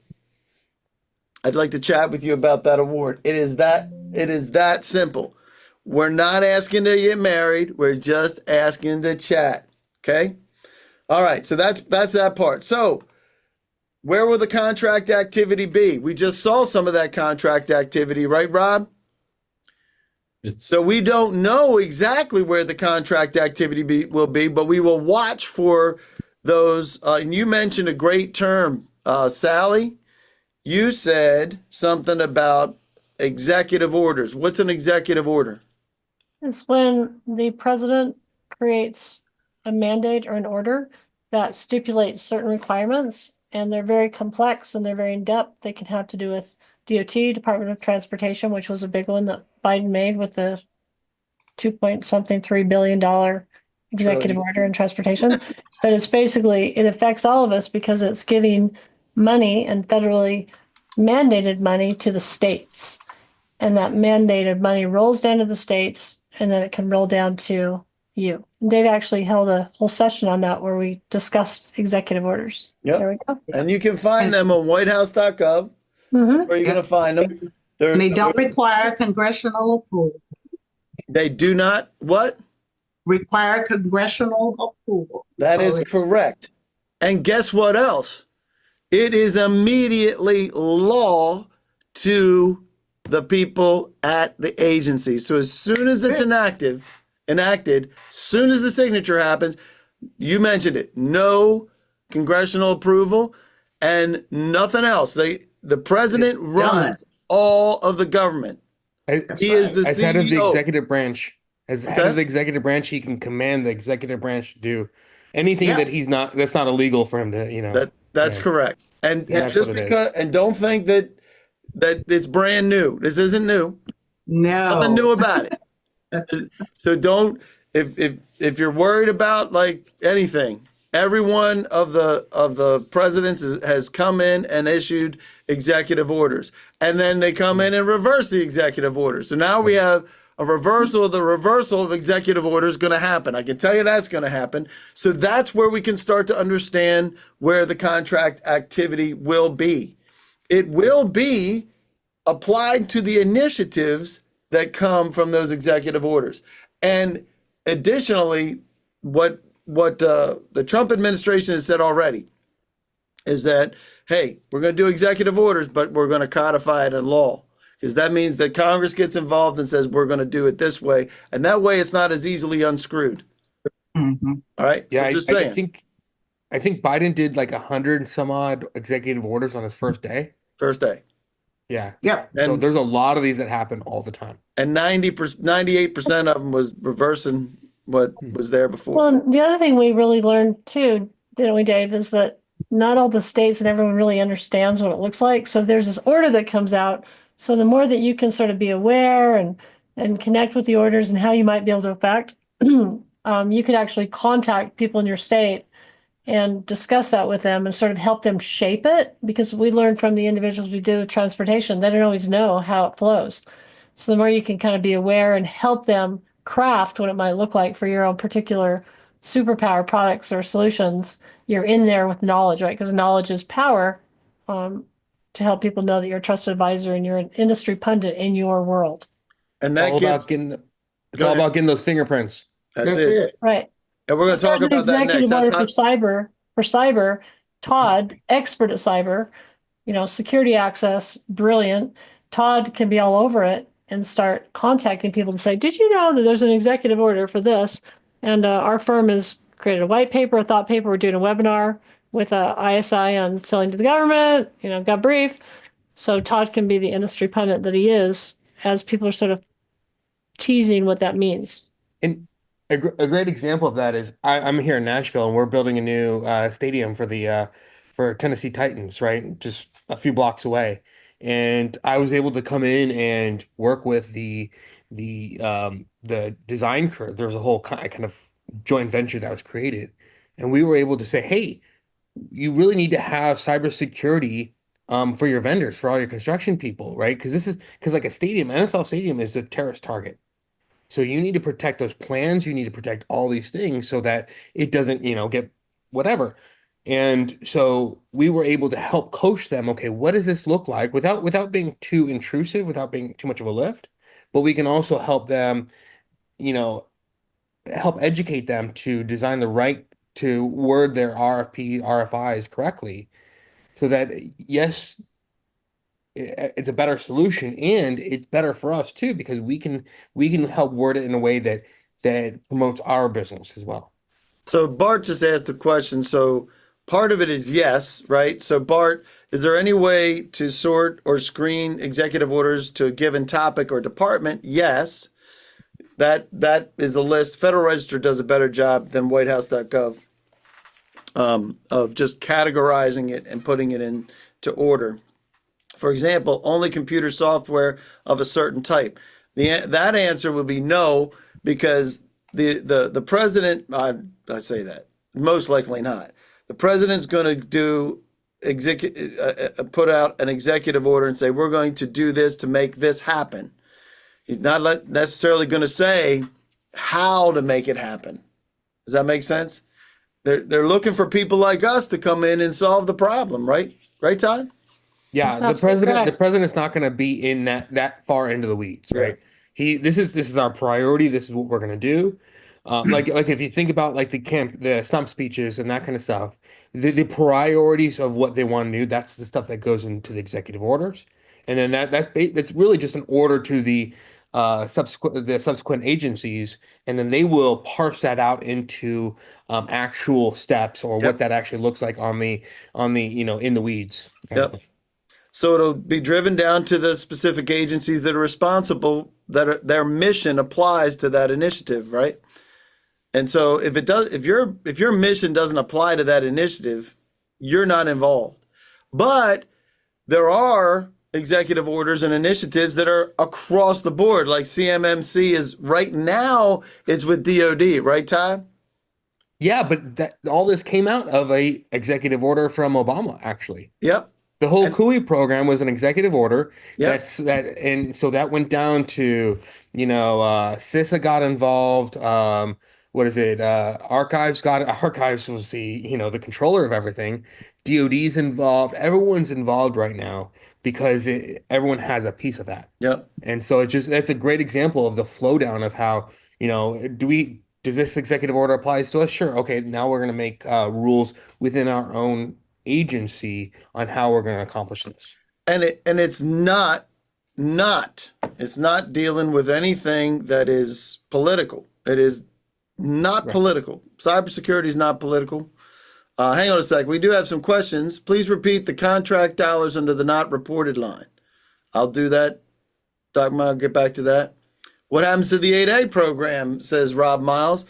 I'd like to chat with you about that award. It is that simple. We're not asking to get married. We're just asking to chat. Okay? All right, so that's that part. So where will the contract activity be? We just saw some of that contract activity, right, Rob? So we don't know exactly where the contract activity will be, but we will watch for those. And you mentioned a great term, Sally. You said something about executive orders. What's an executive order? It's when the president creates a mandate or an order that stipulates certain requirements, and they're very complex and they're very in-depth. They can have to do with DOT, Department of Transportation, which was a big one that Biden made with the 2.3 billion executive order in transportation. But it's basically, it affects all of us because it's giving money and federally mandated money to the states. And that mandated money rolls down to the states, and then it can roll down to you. And Dave actually held a whole session on that where we discussed executive orders. Yep. There we go. And you can find them on whitehouse.gov. Mm-hmm. Where you're going to find them. And they don't require congressional approval. They do not what? Require congressional approval. That is correct. And guess what else? It is immediately law to the people at the agency. So as soon as it's enacted, as soon as the signature happens, you mentioned it, no congressional approval and nothing else. The president runs all of the government. He is the as CEO. head of the executive branch. As head of the executive branch, he can command the executive branch to do anything that's not illegal for him to, That's correct. And just because, and don't think that it's brand new. This isn't new. No. Nothing new about it. So don't, if you're worried about like anything, every one of the presidents has come in and issued executive orders, and then they come in and reverse the executive orders. So now we have a reversal. The reversal of executive orders going to happen. I can tell you that's going to happen. So that's where we can start to understand where the contract activity will be. It will be applied to the initiatives that come from those executive orders. And additionally, what the Trump administration has said already is that, hey, we're going to do executive orders, but we're going to codify it in law, because that means that Congress gets involved and says, we're going to do it this way. And that way it's not as easily unscrewed. Mm-hmm. All right. Yeah, so just saying. I think Biden did like 100 and some odd executive orders on his first day. First day. Yeah. Yep. So And there's a lot of these that happen all the time. and 98% of them was reversing what was there before. Well, the other thing we really learned too, didn't we, Dave, is that not all the states and everyone really understands what it looks like. So there's this order that comes out. So the more that you can sort of be aware and connect with the orders and how you might be able to affect, you could actually contact people in your state and discuss that with them and sort of help them shape it, because we learned from the individuals we did with transportation, they don't always know how it flows. So the more you can kind of be aware and help them craft what it might look like for your own particular superpower products or solutions, you're in there with knowledge, right? Because knowledge is power, to help people know that you're a trusted advisor and you're an industry pundit in your world. And that All gets, about getting, it's Go all ahead. about getting those fingerprints. that's it. Right. And we're going to talk There's an about that next. executive That's order not, for cyber. Todd, expert at cyber, security access, brilliant. Todd can be all over it and start contacting people to say, did you know that there's an executive order for this? And our firm has created a white paper, a thought paper. We're doing a webinar with ISI on selling to the government, GovBrief. So Todd can be the industry pundit that he is, as people are sort of teasing what that means. And a great example of that is I'm here in Nashville, and we're building a new stadium for the for Tennessee Titans, right? Just a few blocks away. and I was able to come in and work with the design crew. There was a whole kind of joint venture that was created, and we were able to say, hey, you really need to have cybersecurity for your vendors, for all your construction people, right? Because like a stadium, NFL stadium is a terrorist target. So you need to protect those plans, you need to protect all these things so that it doesn't, get whatever. And so we were able to help coach them, okay, what does this look like without being too intrusive, without being too much of a lift, but we can also help them, you know, help educate them to design to word their RFIs correctly so that yes, it's a better solution and it's better for us too because we can help word it in a way that promotes our business as well. So Bart just asked a question. So part of it is yes, right? So Bart, is there any way to sort or screen executive orders to a given topic or department? Yes. That is a list. Federal Register does a better job than whitehouse.gov of just categorizing it and putting it into order. For example, only computer software of a certain type. That answer would be no, because the president, I say that, most likely not. The president's going to put out an executive order and say, we're going to do this to make this happen. He's not necessarily going to say how to make it happen. Does that make sense? They're looking for people like us to come in and solve the problem, right? Right, Todd? Yeah, That's the correct. president's not going to be in that far into the weeds, right? This is our priority. This is what we're going to do. Like if you think about like the stump speeches and that kind of stuff, the priorities of what they want to do, that's the stuff that goes into the executive orders, and then that's really just an order to the subsequent agencies, and then they will parse that out into actual steps or what that actually looks like on the in the weeds kind of Yep. thing. So it'll be driven down to the specific agencies that are responsible, their mission applies to that initiative, right? And so if your mission doesn't apply to that initiative, you're not involved. But there are executive orders and initiatives that are across the board, like CMMC is right now, it's with DOD, right, Todd? Yeah, but all this came out of a executive order from Obama, actually. Yep. The whole And- CUI program was an executive order. Yep. And so that went down to, CISA got involved. What is it? Archives was the controller of everything. DOD's involved. Everyone's involved right now because everyone has a piece of that. Yep. And so that's a great example of the flow down of how, does this executive order applies to us? Sure. Okay. Now we're going to make rules within our own agency on how we're going to accomplish this. And it's not dealing with anything that is political. It is not political. Cybersecurity is not political. Hang on a sec. We do have some questions. Please repeat the contract dollars under the not reported line. I'll do that. Dr. Miles, get back to that. What happens to the 8A program, says Rob Miles.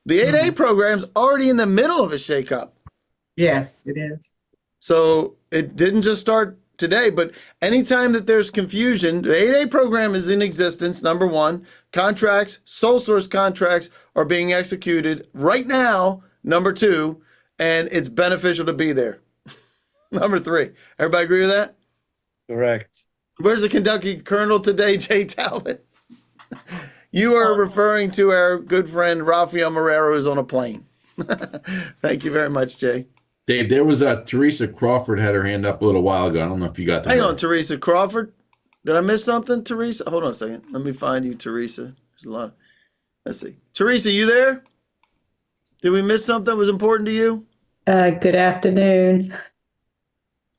The 8A program's already in the middle of a shakeup. Yes, it is. So it didn't just start today, but anytime that there's confusion, the 8A program is in existence, number one. Contracts, sole source contracts are being executed right now, number two, and it's beneficial to be there. Number three. Everybody agree with that? Correct. Where's the Kentucky Colonel today, Jay Talbot? You are referring to our good friend Rafael Marrero, who's on a plane. Thank you very much, Jay. Dave, there was Teresa Crawford had her hand up a little while ago. I don't know if you got to Hang her. on, Teresa Crawford. Did I miss something, Teresa? Hold on a second. Let me find you, Teresa. There's a lot. Let's see. Teresa, you there? Did we miss something that was important to you? Good afternoon.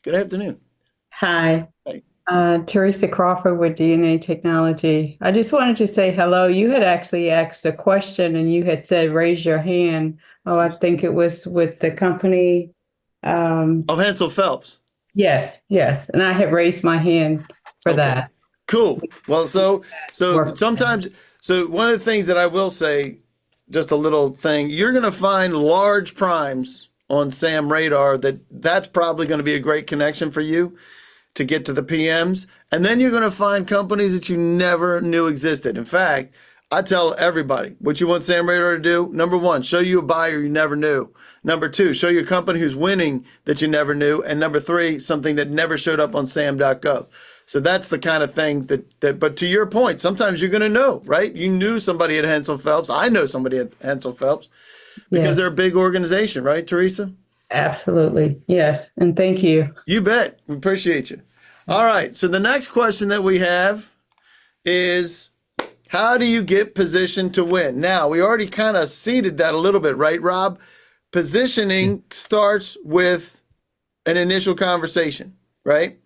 Good afternoon. Hi. Hey. Teresa Crawford with DNA Technology. I just wanted to say hello. You had actually asked a question and you had said, raise your hand. Oh, I think it was with the company. Oh, Hansel Phelps. Yes. And I had raised my hand for Okay. that. Cool. Well, so Work. sometimes, one of the things that I will say, just a little thing, you're going to find large primes on SAM radar that's probably going to be a great connection for you to get to the PMs. And then you're going to find companies that you never knew existed. In fact, I tell everybody what you want Sam Radar to do. Number one, show you a buyer you never knew. Number two, show you a company who's winning that you never knew. And number three, something that never showed up on sam.gov. So that's the kind of thing but to your point, sometimes you're going to know, right? You knew somebody at Hensel Phelps. I know somebody at Hensel Phelps because they're a big organization, right, Teresa? Absolutely. Yes. And thank you. You bet. We appreciate you. All right. So the next question that we have is, how do you get positioned to win? Now, we already kind of seeded that a little bit, right, Rob? Positioning starts with an initial conversation, right?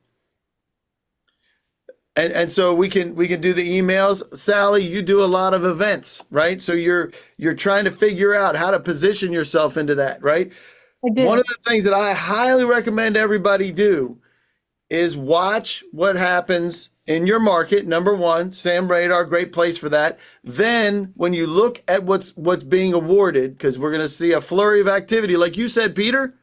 And so we can do the emails. Sally, you do a lot of events, right? So you're trying to figure out how to position yourself into that, right? I did. One of the things that I highly recommend everybody do is watch what happens in your market. Number one, Sam Radar, great place for that. Then when you look at what's being awarded, because we're going to see a flurry of activity, like you said, Peter,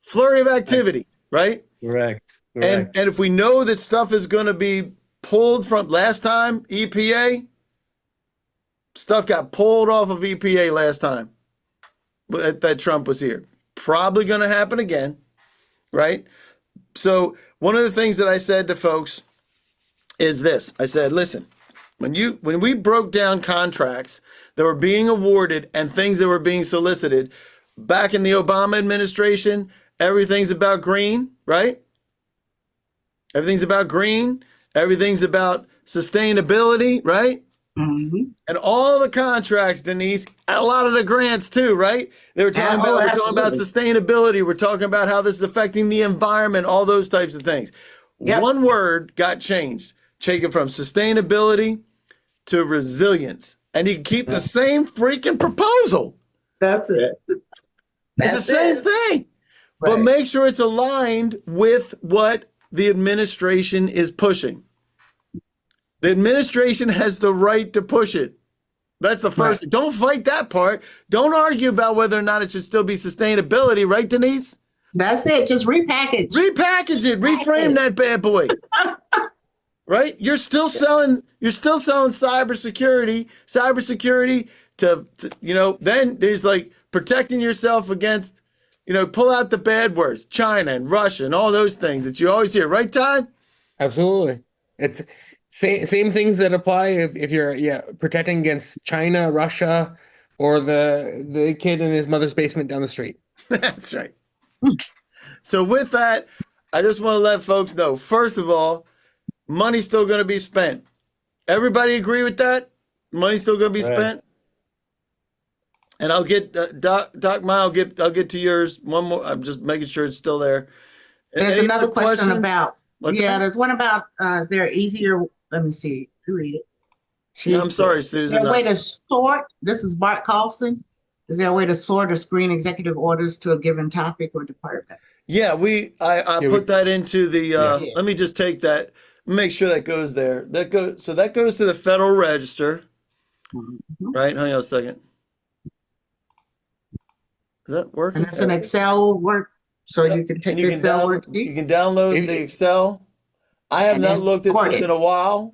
flurry of activity, right? Correct. And if we know that stuff is going to be pulled from last time, EPA, stuff got pulled off of EPA last time that Trump was here. Probably going to happen again, right? So one of the things that I said to folks is this. I said, listen, when we broke down contracts that were being awarded and things that were being solicited back in the Obama administration, everything's about green, right? Everything's about green. Everything's about sustainability, right? Mm-hmm. And all the contracts, Denise, a lot of the grants too, right? They were talking about, we're talking about sustainability. We're talking about how this is affecting the environment, all those types of things. Yep. One word got changed, taken from sustainability to resilience. And you can keep the same freaking proposal. That's it. It's the same thing. But Right. make sure it's aligned with what the administration is pushing. The administration has the right to push it. That's the first. Right. Don't fight that part. Don't argue about whether or not it should still be sustainability, right, Denise? That's it. Just repackage. Repackage it. Reframe that bad boy. Right? You're still selling cybersecurity to then there's like protecting yourself against, pull out the bad words, China and Russia and all those things that you always hear, right, Todd? Absolutely. It's same things that apply if you're protecting against China, Russia, or the kid in his mother's basement down the street. That's right. So with that, I just want to let folks know, first of all, money's still going to be spent. Everybody agree with that? Money's still going to be spent? And I'll get Doc Ma, I'll get to yours. One more. I'm just making sure it's still there. There's Any another other question questions? about, What's that? there's one about, is there easier, let me see, who read it? No, I'm sorry, Is Susan. there a way to sort, this is Bart Carlson, is there a way to sort or screen executive orders to a given topic or department? Yeah, I put that into the, let me just take that, make sure that goes there. That goes to the Federal Register, right? Hang on a second. Is that working? And it's an Excel work, so you can take And the Excel work. you can download the Excel. I have And not then looked at sort this it. in a while.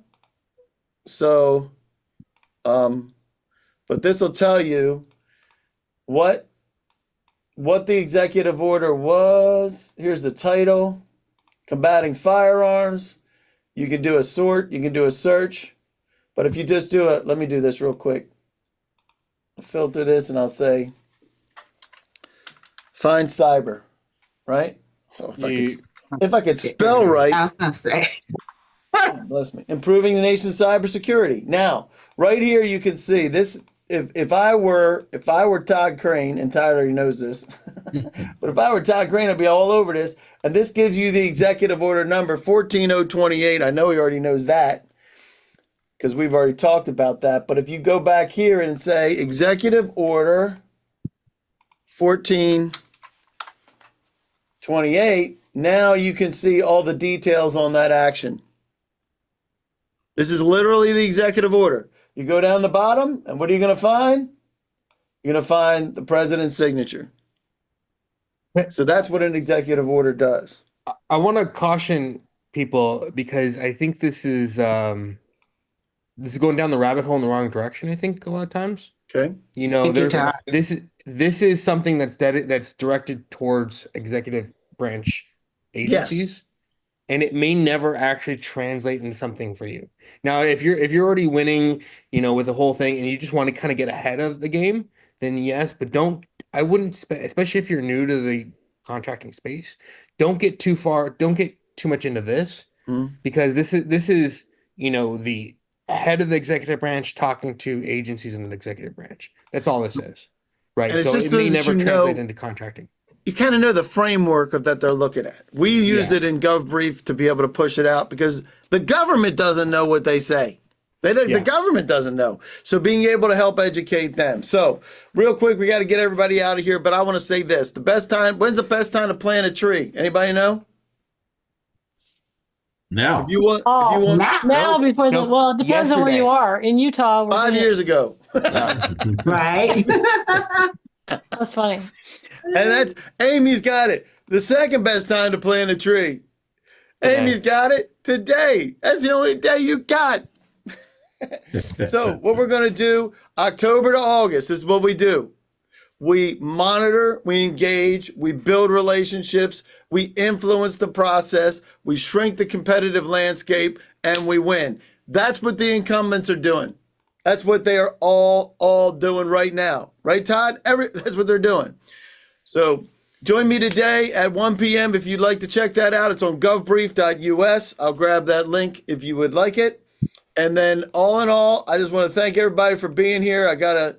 So, but this will tell you what the executive order was. Here's the title: combating firearms. You can do a sort, you can do a search. But if you just do it, let me do this real quick. I'll filter this and I'll say, find cyber, right? Oh, if I could spell right. I was gonna say, Bless me. Improving the nation's cybersecurity. Now, right here you can see this. If I were Todd Crane, and Todd already knows this, but if I were Todd Crane, I'd be all over this. And this gives you the executive order number 14028. I know he already knows that because we've already talked about that. But if you go back here and say executive order 1428, now you can see all the details on that action. This is literally the executive order. You go down the bottom, and what are you going to find? You're going to find the president's signature. So that's what an executive order does. I want to caution people because I think this is going down the rabbit hole in the wrong direction, I think a lot of times. Okay. You know, Thank you, there's Todd. this is something that's directed towards executive branch agencies, and it may never actually translate into something for you. Now, if you're already winning, you know, with the whole thing, and you just want to kind of get ahead of the game, then yes, but I wouldn't, especially if you're new to the contracting space, don't get too far, don't get too much into this, because this is, you know, the head of the executive branch talking to agencies in the executive branch. That's all this is, right? And it's So just it so may that never you translate know- into contracting. You kind of know the framework of that they're looking at. We use Yeah. it in GovBrief to be able to push it out because the government doesn't know what they say. The Yeah. government doesn't know. So being able to help educate them. So real quick, we got to get everybody out of here, but I want to say this. When's the best time to plant a tree? Anybody know? Now, If you want, Now before No, well, it depends on where yesterday. you are. In Utah, we're 5 doing it- years ago. Right? That's funny. And that's Amy's got it. The second best time to plant a tree. Today. Amy's got it today. That's the only day you got. So what we're going to do, October to August, this is what we do. We monitor, we engage, we build relationships, we influence the process, we shrink the competitive landscape, and we win. That's what the incumbents are doing. That's what they are all doing right now. Right, Todd? That's what they're doing. So join me today at 1 p.m. if you'd like to check that out. It's on govbrief.us. I'll grab that link if you would like it. And then all in all, I just want to thank everybody for being here. I gotta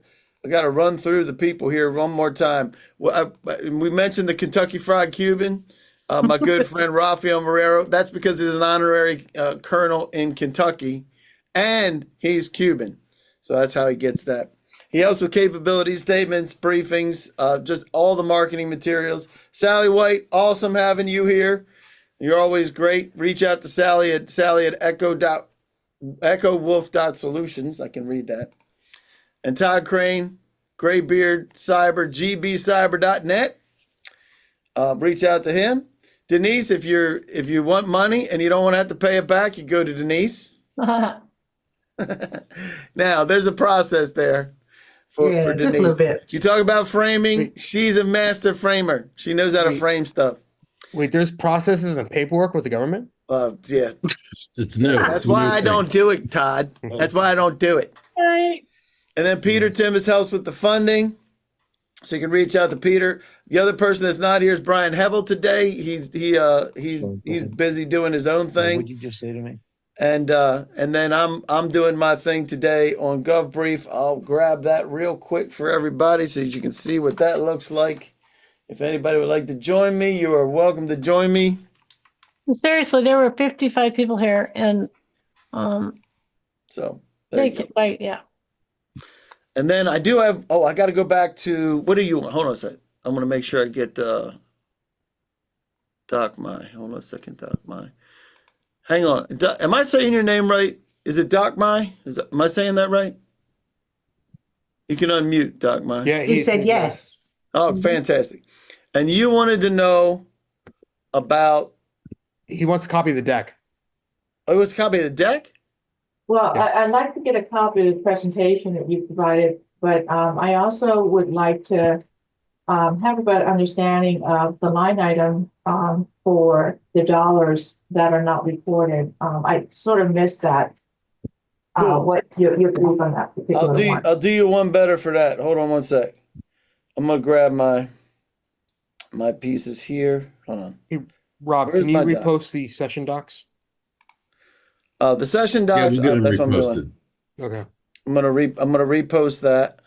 run through the people here one more time. We mentioned the Kentucky Fried Cuban. My good friend Rafael Marrero. That's because he's an honorary colonel in Kentucky, and he's Cuban. So that's how he gets that. He helps with capability statements, briefings, just all the marketing materials. Sally White, awesome having you here. You're always great. Reach out to Sally at echowolf.solutions. I can read that. And Todd Crane, Graybeard Cyber, gbcyber.net. Reach out to him. Denise, if you want money and you don't want to have to pay it back, you go to Denise. Now, there's a process there for Denise. Just a little bit. You talk about framing, she's a master framer. She knows how to frame stuff. Wait, there's processes and paperwork with the government? Yeah. it's new. That's It's a why new I thing. don't do it, Todd. That's why I don't do it. Right. And then Peter Timmis helps with the funding. So you can reach out to Peter. The other person that's not here is Brian Hebel today. He's busy doing his own thing. What'd you just say to me? And then I'm doing my thing today on GovBrief. I'll grab that real quick for everybody so you can see what that looks like. If anybody would like to join me, you are welcome to join me. Seriously, there were 55 people here, and So there you go. right, yeah. And then I do have, I got to go back to, what do you want? Hold on a second. I'm going to make sure I get Doc Mai. Hold on a second, Doc Mai. Hang on. Am I saying your name right? Is it Doc Mai? Am I saying that right? You can unmute, Doc Mai. Yeah, He said yes. Oh, fantastic. And you wanted to know about, He wants a copy of the deck. it was a copy of the deck? Well, Yeah. I'd like to get a copy of the presentation that you provided, but I also would like to have a better understanding of the line item for the dollars that are not reported. I sort of missed that. Cool. What your brief on that particular one. I'll do you one better for that. Hold on one sec. I'm going to grab my pieces here. Hold on. Rob, Where's can you my doc? repost the session docs? The session Yeah, docs, we get it that's what I'm doing. reposted. Okay. I'm gonna repost that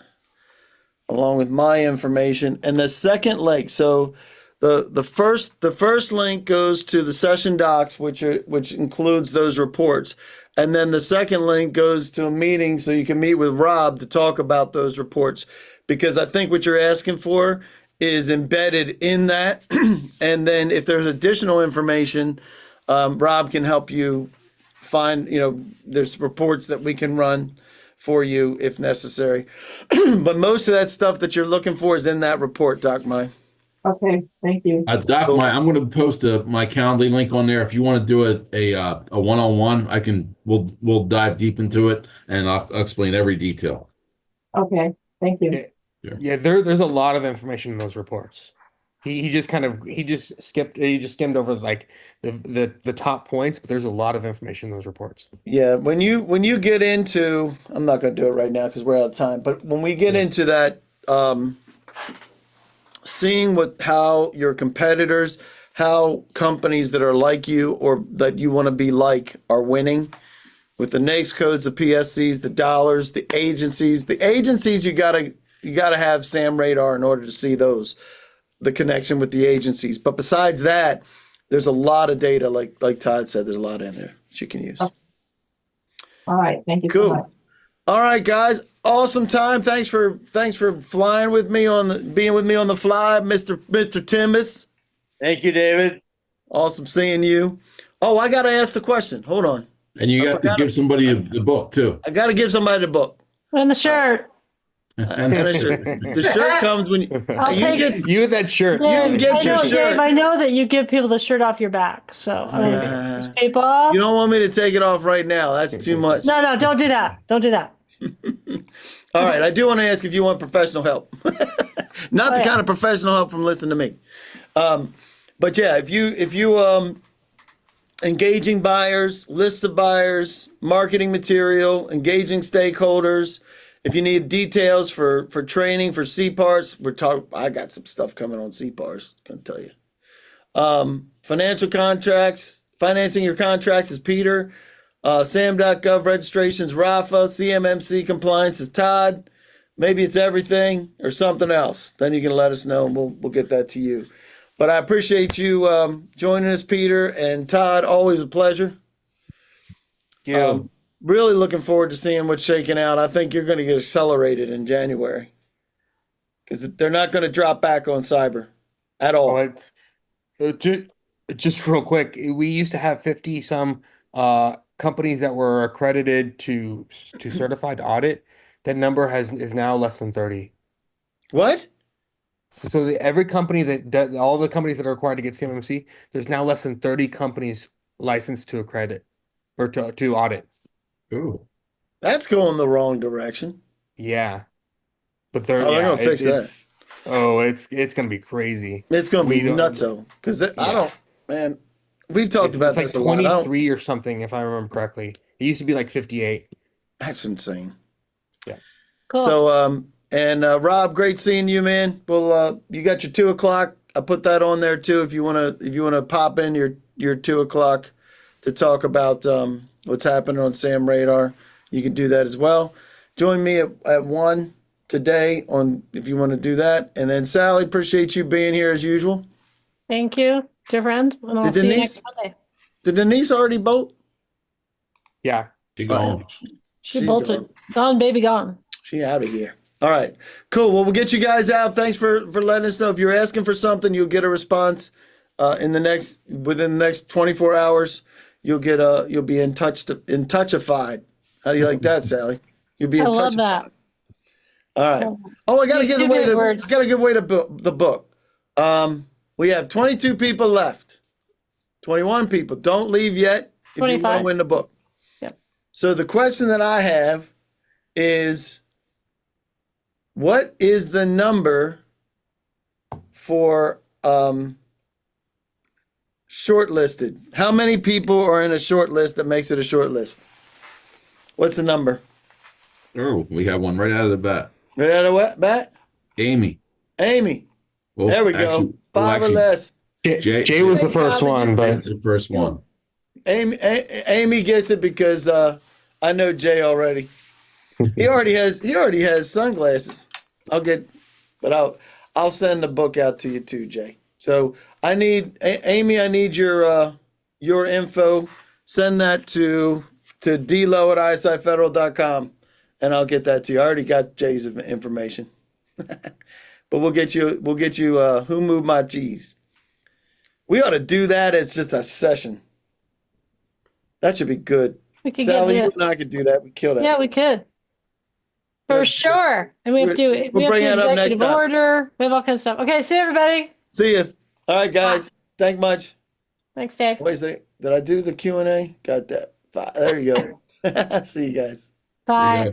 along with my information. And the second link, so the first link goes to the session docs, which includes those reports. And then the second link goes to a meeting so you can meet with Rob to talk about those reports. Because I think what you're asking for is embedded in that. And then if there's additional information, Rob can help you find, there's reports that we can run for you if necessary. But most of that stuff that you're looking for is in that report, Doc Mai. Okay, thank you. Doc, I'm going to post my Calendly link on there. If you want to do a one-on-one, we'll dive deep into it, and I'll explain every detail. Okay, thank you. Yeah, there's a lot of information in those reports. He just skimmed over like the top points, but there's a lot of information in those reports. Yeah, when you get into, I'm not going to do it right now because we're out of time, but when we get into that, seeing how your competitors, how companies that are like you or that you want to be like are winning with the NAICS codes, the PSCs, the dollars, the agencies. The agencies, you gotta have SAM radar in order to see those, the connection with the agencies. But besides that, there's a lot of data, like Todd said, there's a lot in there that you can use. All right, thank you so Cool. much. All right, guys. Awesome time. Thanks for flying with me being with me on the fly, Mr. Timbus. Thank you, David. Awesome seeing you. Oh, I gotta ask the question. Hold on. And you got to give somebody the book too. I gotta give somebody the book. And the shirt. And a shirt. The shirt comes when I'll you take get. You with that shirt. You can get I your know, shirt. Dave, I know that you give people the shirt off your back, so I'm gonna get this tape off. You don't want me to take it off right now. That's too much. No, don't do that. Don't do that. All right. I do want to ask if you want professional help. Not the yeah. kind of professional help from listening to me. But yeah, if you engaging buyers, lists of buyers, marketing material, engaging stakeholders. If you need details for training for CPARs, I got some stuff coming on CPARs. Gonna tell you. Financial contracts, financing your contracts is Peter. SAM.gov registrations, Rafa. CMMC compliance is Todd. Maybe it's everything or something else. Then you can let us know and we'll get that to you. But I appreciate you joining us, Peter and Todd. Always a pleasure. Yeah. Really looking forward to seeing what's shaking out. I think you're going to get accelerated in January because they're not going to drop back on cyber at all. Just real quick, we used to have 50 some companies that were accredited to certified audit. That number is now less than 30. What? So every company all the companies that are required to get CMMC, there's now less than 30 companies licensed to accredit or to audit. Ooh. That's going the wrong direction. Yeah, but they're going to fix that. It's going to be crazy. It's going to be nutso because I don't, man. We've talked about it's this like a lot. 23 or something, if I remember correctly. It used to be like 58. That's insane. Yeah. Cool. So, and Rob, great seeing you, man. Well, you got your 2:00. I put that on there too. If you wanna pop in your 2:00 to talk about what's happening on Sam Radar, you can do that as well. Join me at 1 today if you want to do that. And then Sally, appreciate you being here as usual. Thank you, dear friend. And I'll see you next Monday. Did Denise already bolt? Yeah. She gone. She bolted. Gone, baby, gone. She out of here. All right, cool. Well, we'll get you guys out. Thanks for letting us know. If you're asking for something, you'll get a response within the next 24 hours. You'll be in touchified. How do you like that, Sally? You'll be in I love touchified. that. All right. Oh, I gotta give away the book. We have 22 people left. 21 people. Don't leave yet if you want 25. to win the book. Yep. So the question that I have is, what is the number for shortlisted? How many people are in a short list that makes it a short list? What's the number? Oh, we have one right out of the bat. Right out of what bat? Amy. Well, there we go. Five or less. Jay was the first one, but It's the first one. Amy gets it because I know Jay already. He already has sunglasses. I'll send the book out to you too, Jay. So Amy, I need your info. Send that to dlow@isifederal.com and I'll get that to you. I already got Jay's information. But we'll get you who moved my cheese. We ought to do that as just a session. That should be good. We could Sally, you get and I could do that. We kill that. Yeah, we could. For sure. And we have to do We'll bring that up next executive time. order. We have all kinds of stuff. Okay, see you, everybody. See ya. All right, guys. Thank much. Thanks, Dave. Wait a second. Did I do the Q&A? Got that. There you go. See you guys. Bye. Yeah.